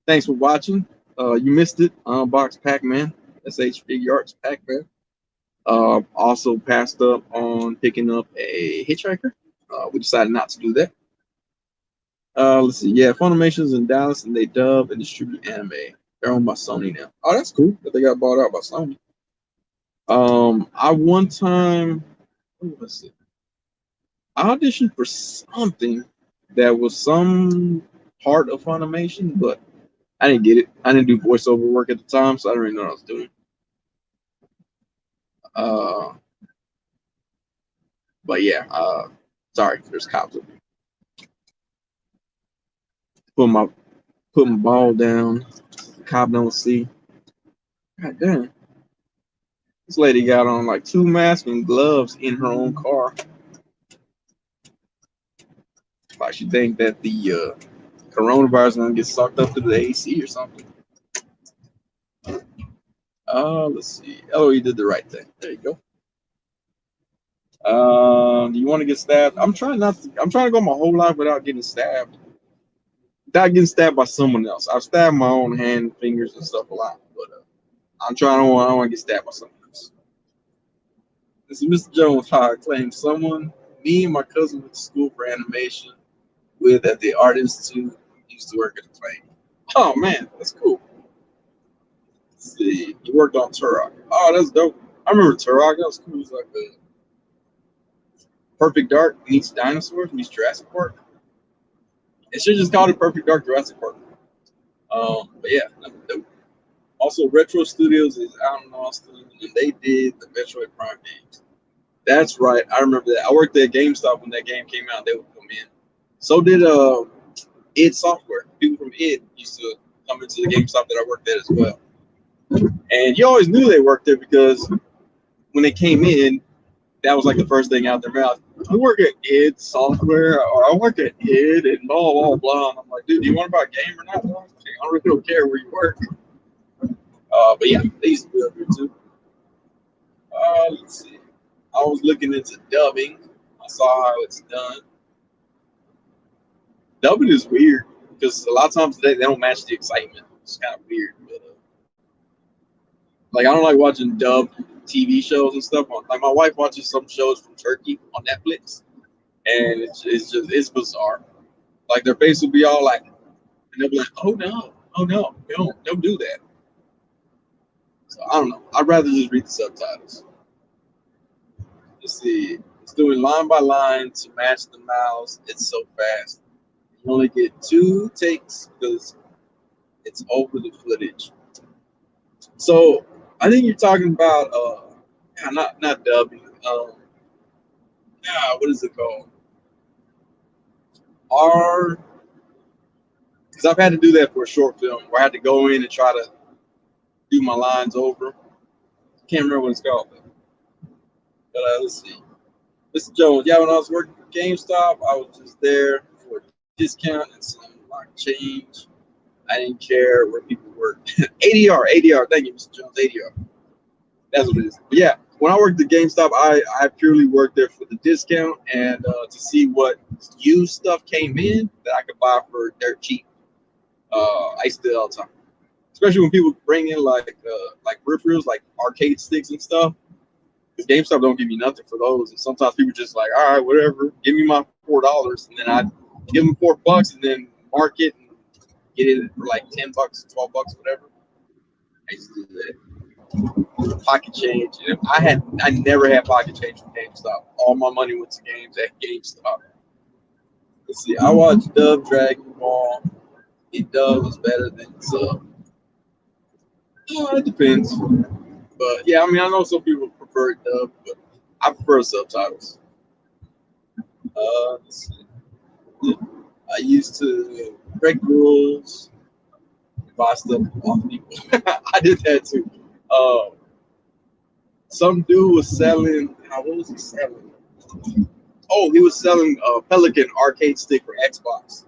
Thanks for watching. You missed it. Unbox Pac-Man. SH Figure Arts Pac-Man. Also passed up on picking up a Hitchhiker. We decided not to do that. Let's see. Yeah, Funimation's in Dallas, and they dub and distribute anime. They're owned by Sony now. Oh, that's cool that they got bought out by Sony. I one time, let's see. I auditioned for something that was some part of Funimation, but I didn't get it. I didn't do voiceover work at the time, so I didn't really know what I was doing. But yeah, sorry, there's cops with me. Put my ball down. The cop don't see. God damn. This lady got on like 2 masks and gloves in her own car. Like she think that the coronavirus is gonna get sucked up through the AC or something. Let's see. LOE did the right thing. There you go. Do you want to get stabbed? I'm trying to go my whole life without getting stabbed. Without getting stabbed by someone else. I've stabbed my own hand, fingers, and stuff a lot, but I'm trying. I don't want to get stabbed by someone else. This is Mr. Jones. How I claim someone. Me and my cousin went to school for animation with at the Art Institute. Used to work at the Acclaim. Oh man, that's cool. Let's see, he worked on Turok. Oh, that's dope. I remember Turok. That was cool. It was like a Perfect Dark meets dinosaurs meets Jurassic Park. It should just called it Perfect Dark Jurassic Park. But yeah, that's dope. Also, Retro Studios is out in Austin, and they did the Metroid Prime games. That's right. I remember that. I worked at GameStop when that game came out. They would come in. So did id Software. People from id used to come into the GameStop that I worked at as well. And you always knew they worked there because when they came in, that was like the first thing out their mouth. I work at id Software, or I work at id, and blah blah blah. And I'm like, dude, do you want to buy a game or not? I really don't care where you work. But yeah, they used to be up here too. Let's see. I was looking into dubbing. I saw how it's done. Dubbing is weird because a lot of times they don't match the excitement. It's kind of weird. But, like I don't like watching dubbed TV shows and stuff. Like my wife watches some shows from Turkey on Netflix, and it's bizarre. Like their face will be all like, and they'll be like, oh no, don't do that. So I don't know. I'd rather just read the subtitles. Let's see. It's doing line by line to match the mouths. It's so fast. You only get 2 takes because it's over the footage. So I think you're talking about not dubbing. What is it called? Because I've had to do that for a short film where I had to go in and try to do my lines over. Can't remember what it's called. But let's see. Mr. Jones, yeah, when I was working for GameStop, I was just there for a discount and some like change. I didn't care where people worked. ADR. Thank you, Mr. Jones. ADR. That's what it is. But yeah, when I worked at GameStop, I purely worked there for the discount and to see what used stuff came in that I could buy for dirt cheap. I used all the time, especially when people bring in like peripherals, like arcade sticks and stuff. Because GameStop don't give you nothing for those, and sometimes people just like, all right, whatever, give me my $4, and then I give them $4, and then mark it and get it for like $10, $12, whatever. I used to do that. Pocket change. I never had pocket change from GameStop. All my money went to games at GameStop. Let's see. I watched Dub Dragon Ball. Dub was better than Sub. It depends. But yeah, I mean, I know some people prefer Dub, but I prefer subtitles. Let's see. I used to break rules, buy stuff off people. I did that too. Some dude was selling. What was he selling? Oh, he was selling a Pelican arcade stick for Xbox.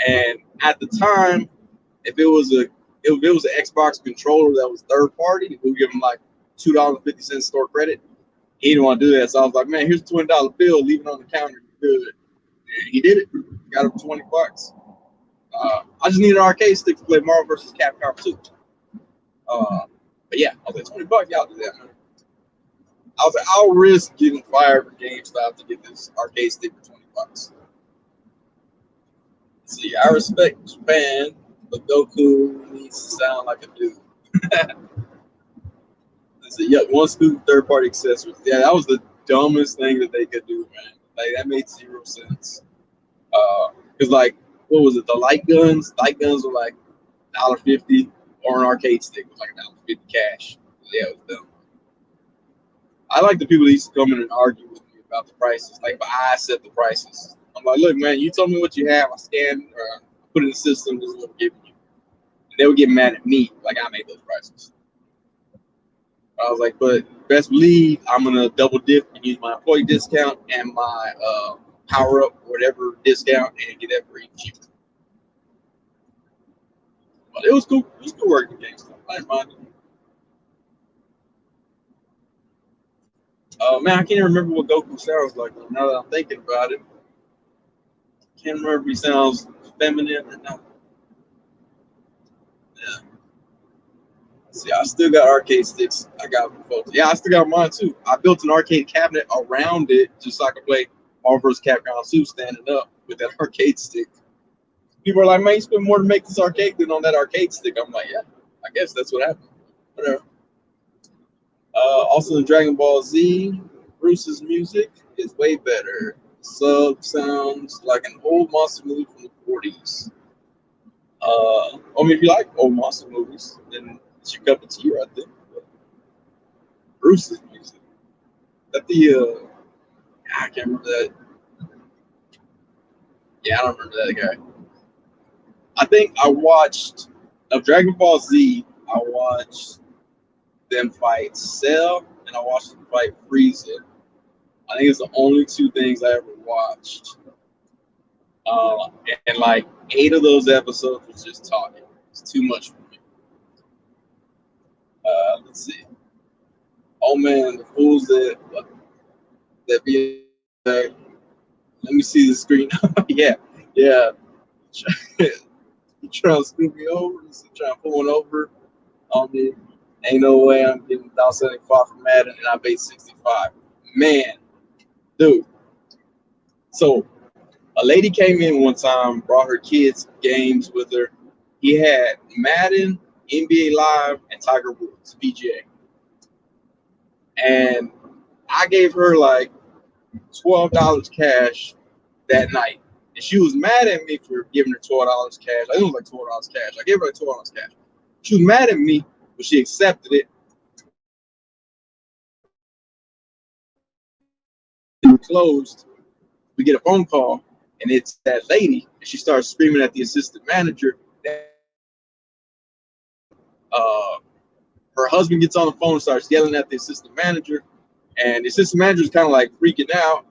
And at the time, if it was an Xbox controller that was third party, we would give him like $2.50 store credit. He didn't want to do that, so I was like, "Man, here's a $20 bill. Leave it on the counter. You're good." And he did it. Got him $20. I just needed an arcade stick to play Marvel vs. Capcom 2. But yeah, I was like, $20, y'all do that, man. I was like, I'll risk getting fired from GameStop to get this arcade stick for $20. Let's see, I respect Japan, but Goku needs to sound like a dude. Let's see, yeah, one scoop third-party accessories. Yeah, that was the dumbest thing that they could do, man. Like, that made 0 sense. Because, like, what was it? The light guns? Light guns were like $1.50, or an arcade stick was like $1.50 cash. Yeah, it was dumb. I like the people that used to come in and argue with me about the prices. Like, but I set the prices. I'm like, look, man, you told me what you have. I scanned or put it in the system. This is what I'm giving you. And they would get mad at me like I made those prices. I was like, but best believe I'm gonna double dip and use my employee discount and my power up whatever discount and get that for you cheaper. But it was cool. It was cool working GameStop. I didn't mind it. Man, I can't remember what Goku sounds like now that I'm thinking about it. Can't remember if he sounds feminine or not. Yeah. See, I still got arcade sticks. I got folks. Yeah, I still got mine too. I built an arcade cabinet around it just so I could play Marvel vs. Capcom 2 standing up with that arcade stick. People are like, man, you spend more to make this arcade than on that arcade stick. I'm like, yeah, I guess that's what happened. Whatever. Also in Dragon Ball Z, Bruce's music is way better. Sub sounds like an old monster movie from the 40s. I mean, if you like old monster movies, then it's your cup of tea right there. But Bruce's music. That I can't remember that. Yeah, I don't remember that guy. I think I watched of Dragon Ball Z. I watched them fight Cell, and I watched them fight Frieza. I think it's the only 2 things I ever watched. And like 8 of those episodes was just talking. It's too much for me. Let's see. Oh man, the fools that be. Let me see the screen. yeah. You trying to screw me over? You trying to pull one over on me? Ain't no way I'm getting 1,075 from Madden and I paid 65. Man, dude. So a lady came in one time, brought her kids games with her. He had Madden, NBA Live, and Tiger Woods, PGA. And I gave her like $12 cash that night. And she was mad at me for giving her $12 cash. I think it was like $12 cash. I gave her like $12 cash. She was mad at me, but she accepted it. We closed. We get a phone call, and it's that lady. And she starts screaming at the assistant manager. Her husband gets on the phone and starts yelling at the assistant manager. And the assistant manager is kind of like freaking out.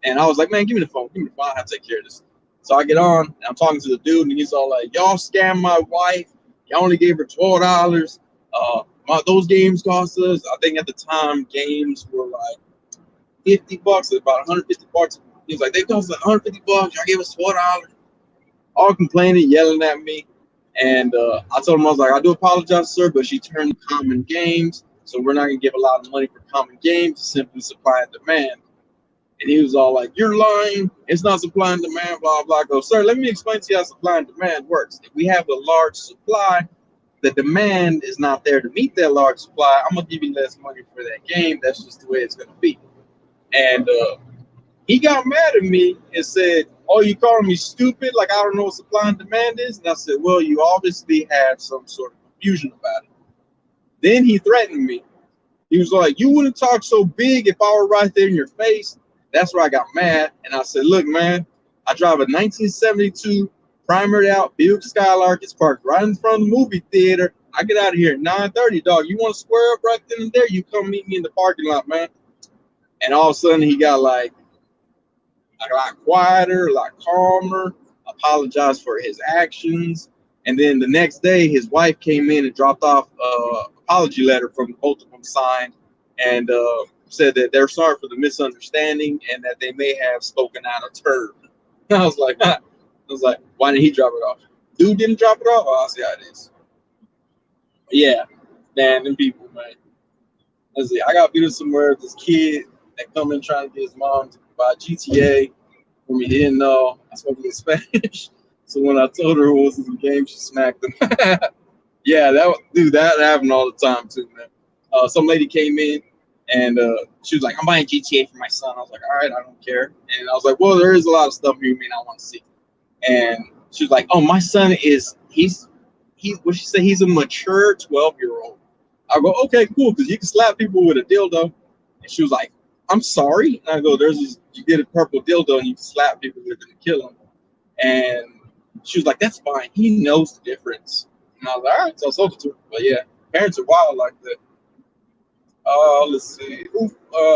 And I was like, man, give me the phone. Give me the phone. I have to take care of this. So I get on, and I'm talking to the dude, and he's all like, y'all scammed my wife. Y'all only gave her $12. Those games cost us, I think at the time, games were like $50, about $150. He was like, they cost like $150. Y'all gave us $12. All complaining, yelling at me. And I told him, I was like, I do apologize, sir, but she turned common games. So we're not going to give a lot of money for common games, simply supply and demand. And he was all like, you're lying. It's not supply and demand, blah, blah. I go, sir, let me explain to you how supply and demand works. If we have a large supply, the demand is not there to meet that large supply. I'm going to give you less money for that game. That's just the way it's going to be. And he got mad at me and said, oh, you calling me stupid? Like, I don't know what supply and demand is? And I said, well, you obviously had some sort of confusion about it. Then he threatened me. He was like, you wouldn't talk so big if I were right there in your face. That's where I got mad. And I said, look, man, I drive a 1972 primered out Buick Skylark. It's parked right in front of the movie theater. I get out of here at 9:30, dog. You want to square up right then and there? You come meet me in the parking lot, man. And all of a sudden, he got like a lot quieter, a lot calmer, apologized for his actions. And then the next day, his wife came in and dropped off an apology letter from both of them signed and said that they're sorry for the misunderstanding and that they may have spoken out of turn. I was like, why didn't he drop it off? Dude didn't drop it off? Oh, I'll see how it is. Yeah, man, them people, man. Let's see, I got beat up somewhere with this kid that come in trying to get his mom to buy GTA for me. He didn't know I spoke a little Spanish. So when I told her it wasn't the game, she smacked him. Yeah, that happened all the time too, man. Some lady came in and she was like, I'm buying GTA for my son. I was like, all right, I don't care. And I was like, well, there is a lot of stuff you may not want to see. And she was like, oh, my son he's what she said, he's a mature 12-year-old. I go, okay, cool, because you can slap people with a dildo. And she was like, I'm sorry. And I go, you get a purple dildo and you can slap people, they're gonna kill them. And she was like, that's fine. He knows the difference. And I was like, all right, so I sold it to her. But yeah, parents are wild like that. Let's see.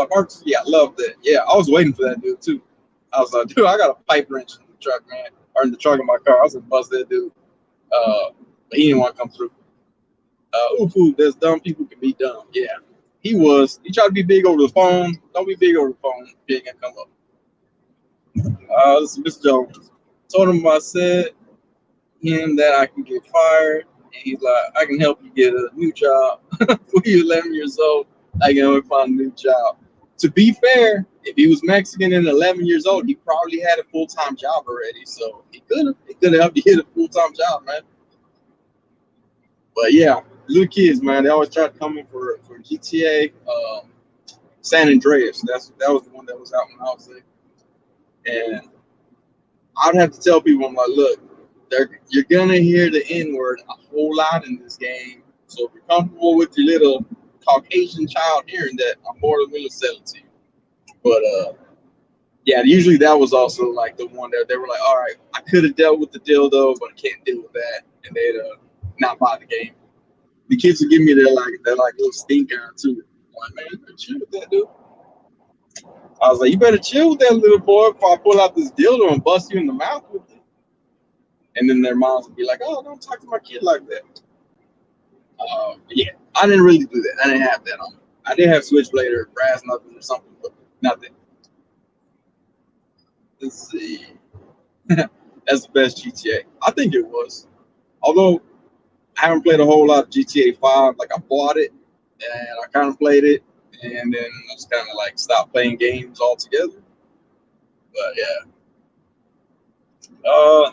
Marcus, yeah, I love that. Yeah, I was waiting for that dude too. I was like, dude, I got a pipe wrench in the truck, man, or in the trunk of my car. I was gonna bust that dude. But he didn't want to come through. There's dumb people can be dumb. Yeah, he was. He tried to be big over the phone. Don't be big over the phone. He ain't gonna come up. This is Mr. Jones. Told him I said him that I can get fired. And he's like, I can help you get a new job. When you're 11 years old, I can help you find a new job. To be fair, if he was Mexican and 11 years old, he probably had a full-time job already. So he could have helped you get a full-time job, man. But yeah, little kids, man, they always try to come in for GTA. San Andreas, that was the one that was out when I was there. And I'd have to tell people, I'm like, look, you're gonna hear the N-word a whole lot in this game. So if you're comfortable with your little Caucasian child hearing that, I'm more than willing to sell it to you. But yeah, usually that was also like the one that they were like, all right, I could have dealt with the dildo, but I can't deal with that, and they'd not buy the game. The kids would give me their little stink eye too. I'm like, man, you better chill with that, dude. I was like, you better chill with that little boy before I pull out this dildo and bust you in the mouth with it. And then their moms would be like, oh, don't talk to my kid like that. Yeah, I didn't really do that. I didn't have that on me. I did have Switchblade or Brass Knuckles or something, but nothing. Let's see. That's the best GTA. I think it was. Although I haven't played a whole lot of GTA 5. Like, I bought it and I kind of played it, and then I just kind of like stopped playing games altogether. But yeah.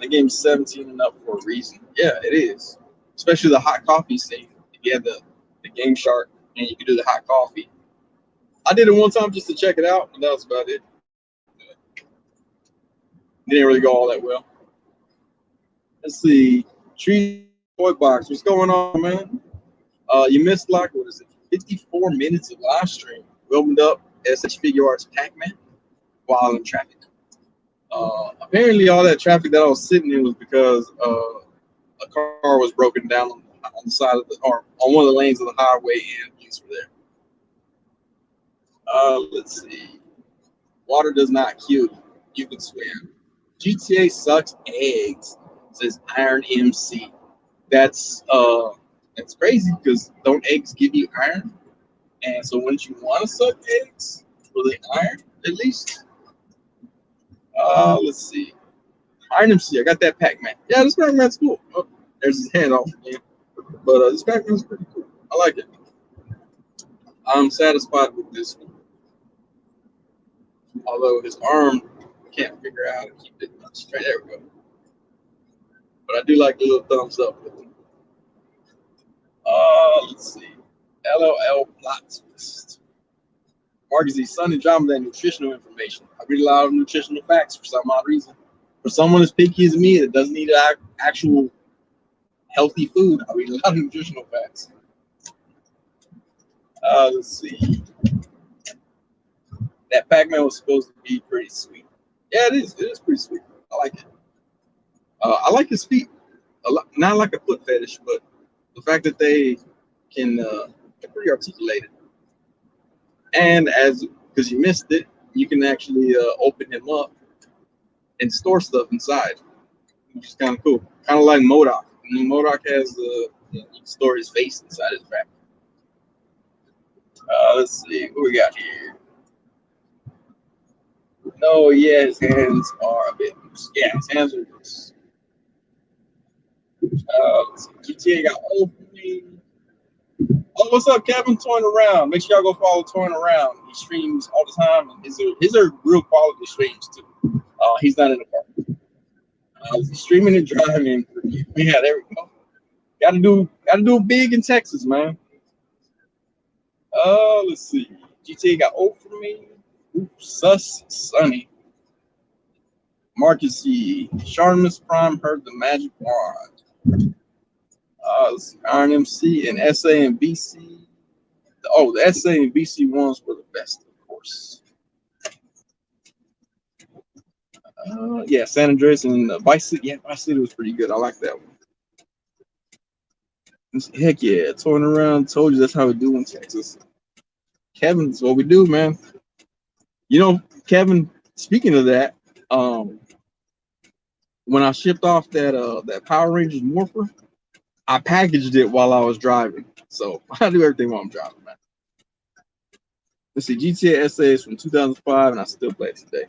The game's 17 and up for a reason. Yeah, it is. Especially the hot coffee scene. If you have the Game Shark and you can do the hot coffee. I did it one time just to check it out, and that was about it. Didn't really go all that well. Let's see. Tree Toy Box. What's going on, man? You missed like, 54 minutes of live stream. We opened up SH Figure Arts Pac-Man while in traffic. Apparently all that traffic that I was sitting in was because a car was broken down on the side of or on one of the lanes of the highway, and police were there. Let's see. Water does not kill you. You can swim. GTA sucks eggs, says Iron MC. That's crazy because don't eggs give you iron? And so wouldn't you want to suck eggs for the iron at least? Let's see. Iron MC, I got that Pac-Man. Yeah, this Pac-Man's cool. There's his hand off again. But this Pac-Man's pretty cool. I like it. I'm satisfied with this one. Although his arm, I can't figure out how to keep it straight. There we go. But I do like the little thumbs up with him. Let's see. LOL plot twist. Marcus, his son is dropping that nutritional information. I read a lot of nutritional facts for some odd reason. For someone as picky as me that doesn't eat actual healthy food, I read a lot of nutritional facts. Let's see. That Pac-Man was supposed to be pretty sweet. Yeah, it is. It is pretty sweet. I like it. I like his feet. Not like a foot fetish, but the fact that they can they're pretty articulated. And because you missed it, you can actually open him up and store stuff inside, which is kind of cool. Kind of like MODOK. MODOK has you can store his face inside his back. Let's see what we got here. No, yeah, his hands are a bit loose. Yeah, his hands are loose. GTA got old for me. Oh, what's up, Kevin? Toying Around. Make sure y'all go follow Toying Around. He streams all the time. His are real quality streams too. He's not in the park. Streaming and driving. Yeah, there we go. Gotta do big in Texas, man. Let's see. GTA got old for me. Oops, sus, Sunny. Marcus C. Sharmus Prime heard the magic wand. Let's see, Iron MC and SA and BC. Oh, the SA and BC ones were the best, of course. Yeah, San Andreas and Vice City. Yeah, Vice City was pretty good. I like that one. Heck yeah, Toying Around. Told you that's how we do in Texas. Kevin's what we do, man. You know, Kevin, speaking of that, when I shipped off that Power Rangers Morpher, I packaged it while I was driving. So I do everything while I'm driving, man. Let's see, GTA SA is from 2005, and I still play it today.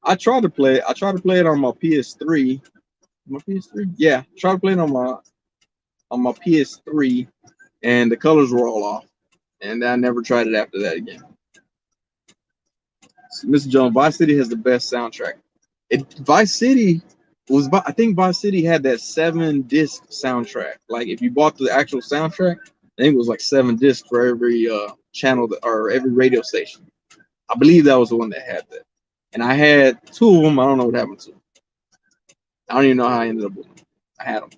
I tried to play it on my PS3. My PS3? Yeah, tried to play it on my PS3, and the colors were all off. And I never tried it after that again. So, Mr. Jones, Vice City has the best soundtrack. Vice City I think Vice City had that 7-disc soundtrack. Like if you bought the actual soundtrack, I think it was like 7 discs for every channel or every radio station. I believe that was the one that had that. And I had 2 of them. I don't know what happened to them. I don't even know how I ended up with them. I had them.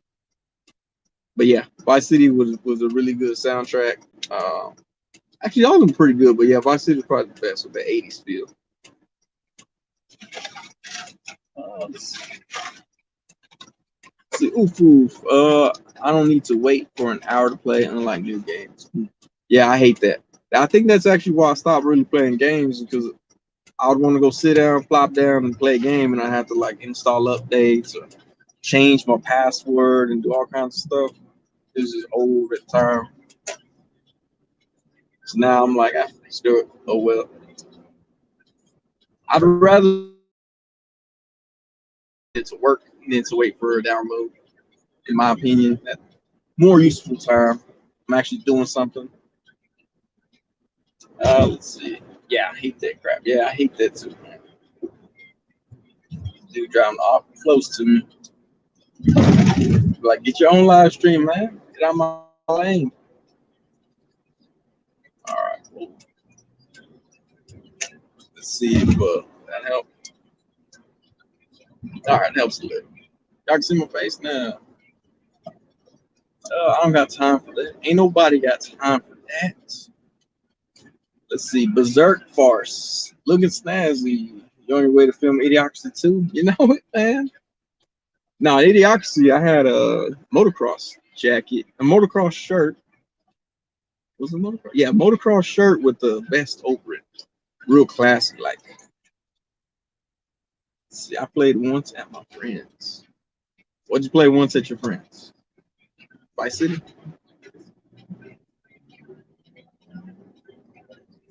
But yeah, Vice City was a really good soundtrack. Actually, all of them pretty good, but yeah, Vice City was probably the best with the 80s feel. Let's see. Oof. I don't need to wait for an hour to play, unlike new games. Yeah, I hate that. I think that's actually why I stopped really playing games, because I would want to go sit down, plop down, and play a game, and I have to like install updates or change my password and do all kinds of stuff. This is old at the time. So now I'm like, I just do it. Oh well. I'd rather it to work than to wait for a download. In my opinion, that more useful time. I'm actually doing something. Let's see. Yeah, I hate that crap. Yeah, I hate that too, man. Dude driving off close to me. Like, get your own live stream, man. Get out my lane. All right, cool. Let's see if that helps. All right, helps a little. Y'all can see my face now. I don't got time for that. Ain't nobody got time for that. Let's see. Berserk Farce. Looking snazzy. You on your way to film Idiocracy 2? You know it, man. Now, Idiocracy, I had a motocross jacket, a motocross shirt. Was it motocross? Yeah, motocross shirt with the vest over it. Real classic, like. See, I played once at my friend's. What'd you play once at your friend's? Vice City?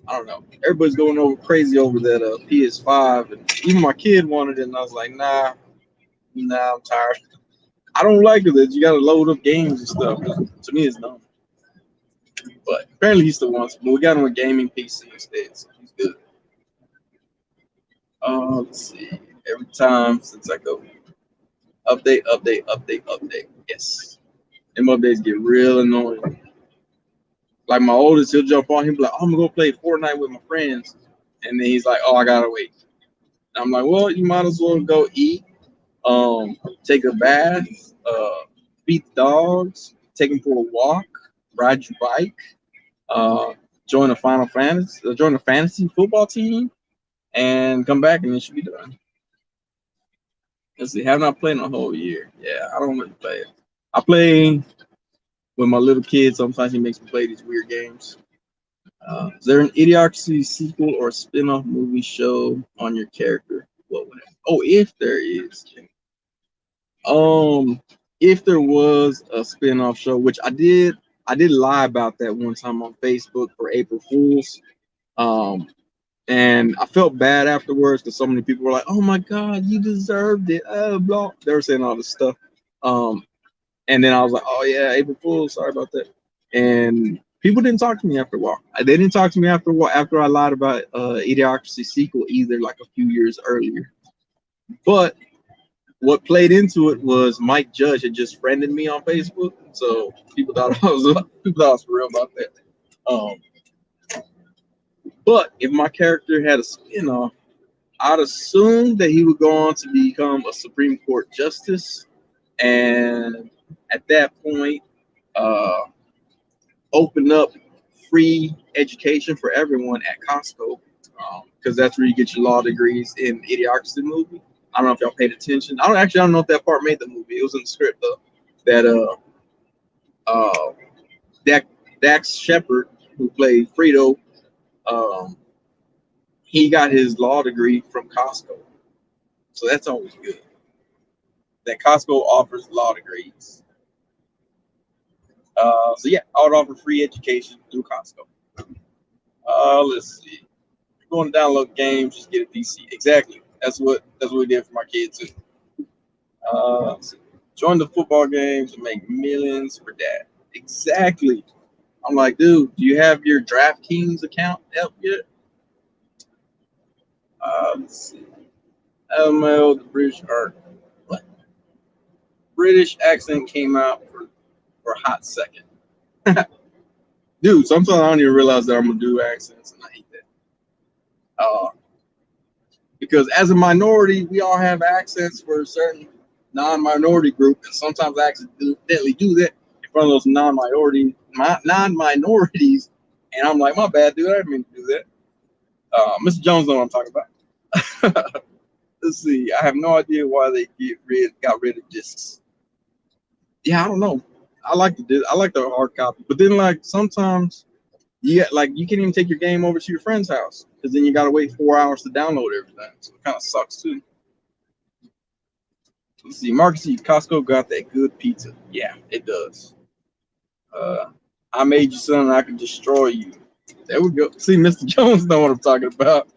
I don't know. Everybody's going over crazy over that PS5, and even my kid wanted it, and I was like, nah, I'm tired. I don't like it that you got to load up games and stuff. To me, it's dumb. But apparently he still wants it. But we got him a gaming PC instead, so he's good. Let's see. Every time since I go update, update, update, update. Yes. Them updates get real annoying. Like my oldest, he'll jump on. He'll be like, oh, "I'm gonna go play Fortnite with my friends," and then he's like, "Oh, I gotta wait." And I'm like, "Well, you might as well go eat, take a bath, feed the dogs, take them for a walk, ride your bike, uh, join a join a fantasy football team, and come back, and it should be done." Let's see, have not played in a whole year. Yeah, I don't really play it. I play with my little kids. Sometimes he makes me play these weird games. Is there an Idiocracy sequel or spin-off movie show on your character? What would it? Oh, if there is. Um, if there was a spin-off show, which I did lie about that one time on Facebook for April Fools. Um, and I felt bad afterwards because so many people were like, "Oh my God, you deserved it." Blah. They were saying all this stuff. Um, and then I was like, "Oh yeah, April Fools. Sorry about that." And people didn't talk to me after a while. They didn't talk to me after a while after I lied about Idiocracy sequel either, like a few years earlier. But what played into it was Mike Judge had just friended me on Facebook, so people thought I was for real about that. Um, but if my character had a spin-off, I'd assume that he would go on to become a Supreme Court justice, and at that point, uh, open up free education for everyone at Costco, because that's where you get your law degrees in Idiocracy movie. I don't know if y'all paid attention. I don't know if that part made the movie. It was in the script though. That uh Dak, Dax Shepard, who played Frito, um, he got his law degree from Costco. So that's always good. That Costco offers law degrees. So yeah, I would offer free education through Costco. Let's see. Going to download games, just get a PC. Exactly. That's what we did for my kids too. So join the football games and make millions for dad. Exactly. I'm like, dude, do you have your DraftKings account up yet? Let's see. LML, the British art. What? British accent came out for a hot second. Dude, sometimes I don't even realize that I'm gonna do accents, and I hate that. Uh, because as a minority, we all have accents for a certain non-minority group, and sometimes I accidentally do that in front of those non-minorities, and I'm like, my bad, dude, I didn't mean to do that. Mr. Jones knows what I'm talking about. Let's see. I have no idea why they got rid of discs. Yeah, I don't know. I like the hard copy, but then like sometimes like you can't even take your game over to your friend's house because then you gotta wait 4 hours to download everything. So it kind of sucks too. Let's see. Marcus, Costco got that good pizza. Yeah, it does. Uh, I made you something I can destroy you. There we go. See, Mr. Jones know what I'm talking about.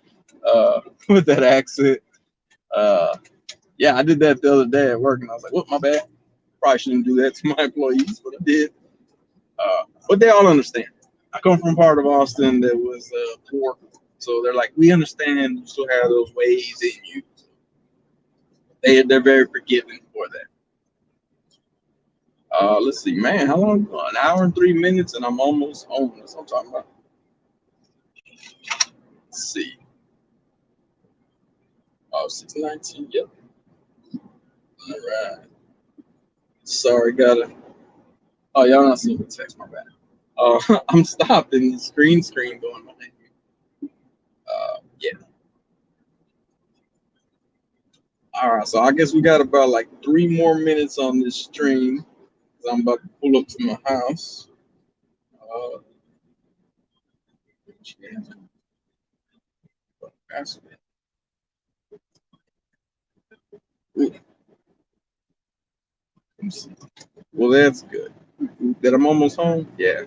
With that accent. Uh, yeah, I did that the other day at work, and I was like, "What? My bad. Probably shouldn't do that to my employees, but I did." But they all understand. I come from part of Austin that was poor, so they're like, "We understand you still have those ways in you." They're very forgiving for that. Let's see, man, how long? An hour and 3 minutes, and I'm almost home. That's what I'm talking about. Let's see. Oh, 6:19. Yep. All right. Sorry, gotta. Oh, y'all not seeing the text. My bad. I'm stopped and the screen going behind me. Yeah. All right. So I guess we got about like 3 more minutes on this stream. I'm about to pull up to my house. Uh, well, that's good. That I'm almost home. Yeah.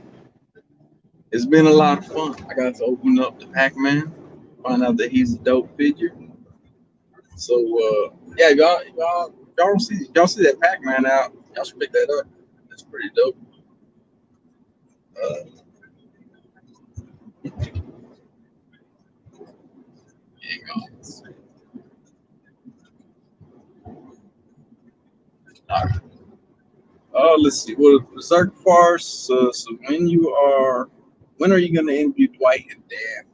It's been a lot of fun. I got to open up the Pac-Man, find out that he's a dope figure. So yeah, y'all see that Pac-Man out? Y'all should pick that up. That's pretty dope. Uh, Hang on. All right. Let's see. Well, Berserk Farce. So when are you gonna interview Dwight and Dan?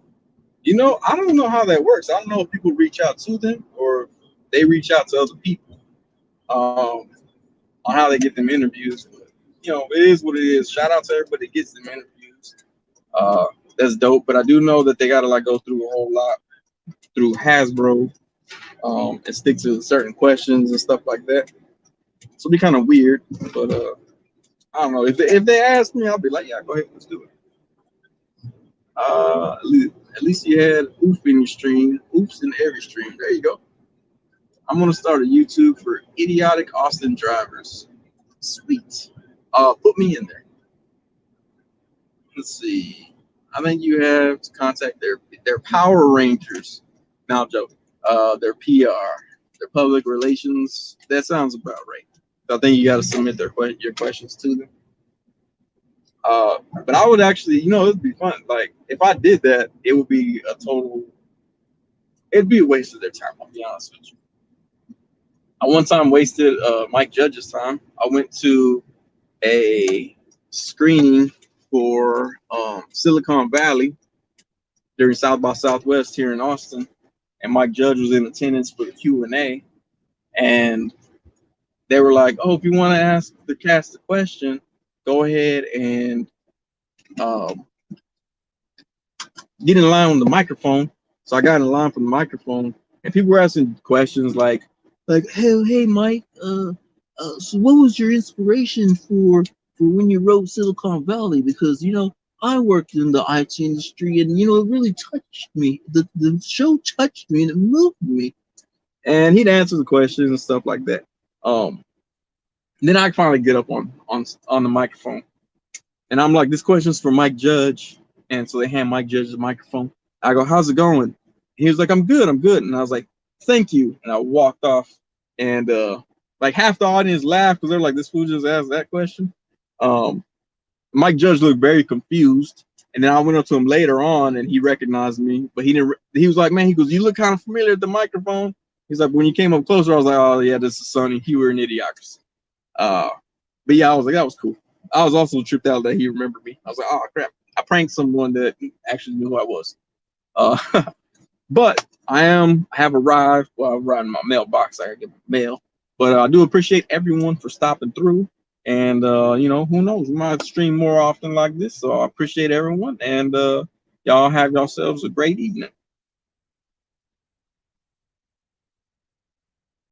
You know, I don't know how that works. I don't know if people reach out to them or they reach out to other people on how they get them interviews. But, you know, it is what it is. Shout out to everybody that gets them interviews. Uh, that's dope. But I do know that they gotta like go through a whole lot through Hasbro and stick to certain questions and stuff like that. So it'll be kind of weird, but I don't know. If they ask me, I'll be like, yeah, go ahead, let's do it. At least you had oof in your stream, oops in every stream. There you go. I'm gonna start a YouTube for idiotic Austin drivers. Sweet. Put me in there. Let's see. I think you have to contact their Power Rangers. Now, joke. Their PR, their public relations. That sounds about right. I think you got to submit your questions to them. But I would actually, you know, it'd be fun. Like if I did that, it would be it'd be a waste of their time. I'll be honest with you. I one time wasted Mike Judge's time. I went to a screening for Silicon Valley during South by Southwest here in Austin, and Mike Judge was in attendance for the Q&A, and they were like, "Oh, if you want to ask the cast a question, go ahead and get in line on the microphone." So I got in line for the microphone, and people were asking questions like, "Hey, Mike, so what was your inspiration for when you wrote Silicon Valley? Because you know I worked in the IT industry, and you know it really touched me. The show touched me and it moved me." And he'd answer the questions and stuff like that. Then I finally get up on the microphone, and I'm like, "This question's for Mike Judge." And so they hand Mike Judge the microphone. I go, "How's it going?" He was like, I'm good. And I was like, "Thank you." And I walked off, and like half the audience laughed because they're like, "This fool just asked that question." Mike Judge looked very confused, and then I went up to him later on, and he recognized me, but he didn't. He was like, "Man," he goes, "You look kind of familiar at the microphone." He's like, "When you came up closer, I was like, oh yeah, this is Sonny. You were in Idiocracy." But yeah, I was like, that was cool. I was also tripped out that he remembered me. I was like, oh crap, I pranked someone that actually knew who I was. But I have arrived. Well, I'm riding my mailbox. I gotta get my mail. But I do appreciate everyone for stopping through. And you know, who knows? We might stream more often like this. So I appreciate everyone. And y'all have yourselves a great evening.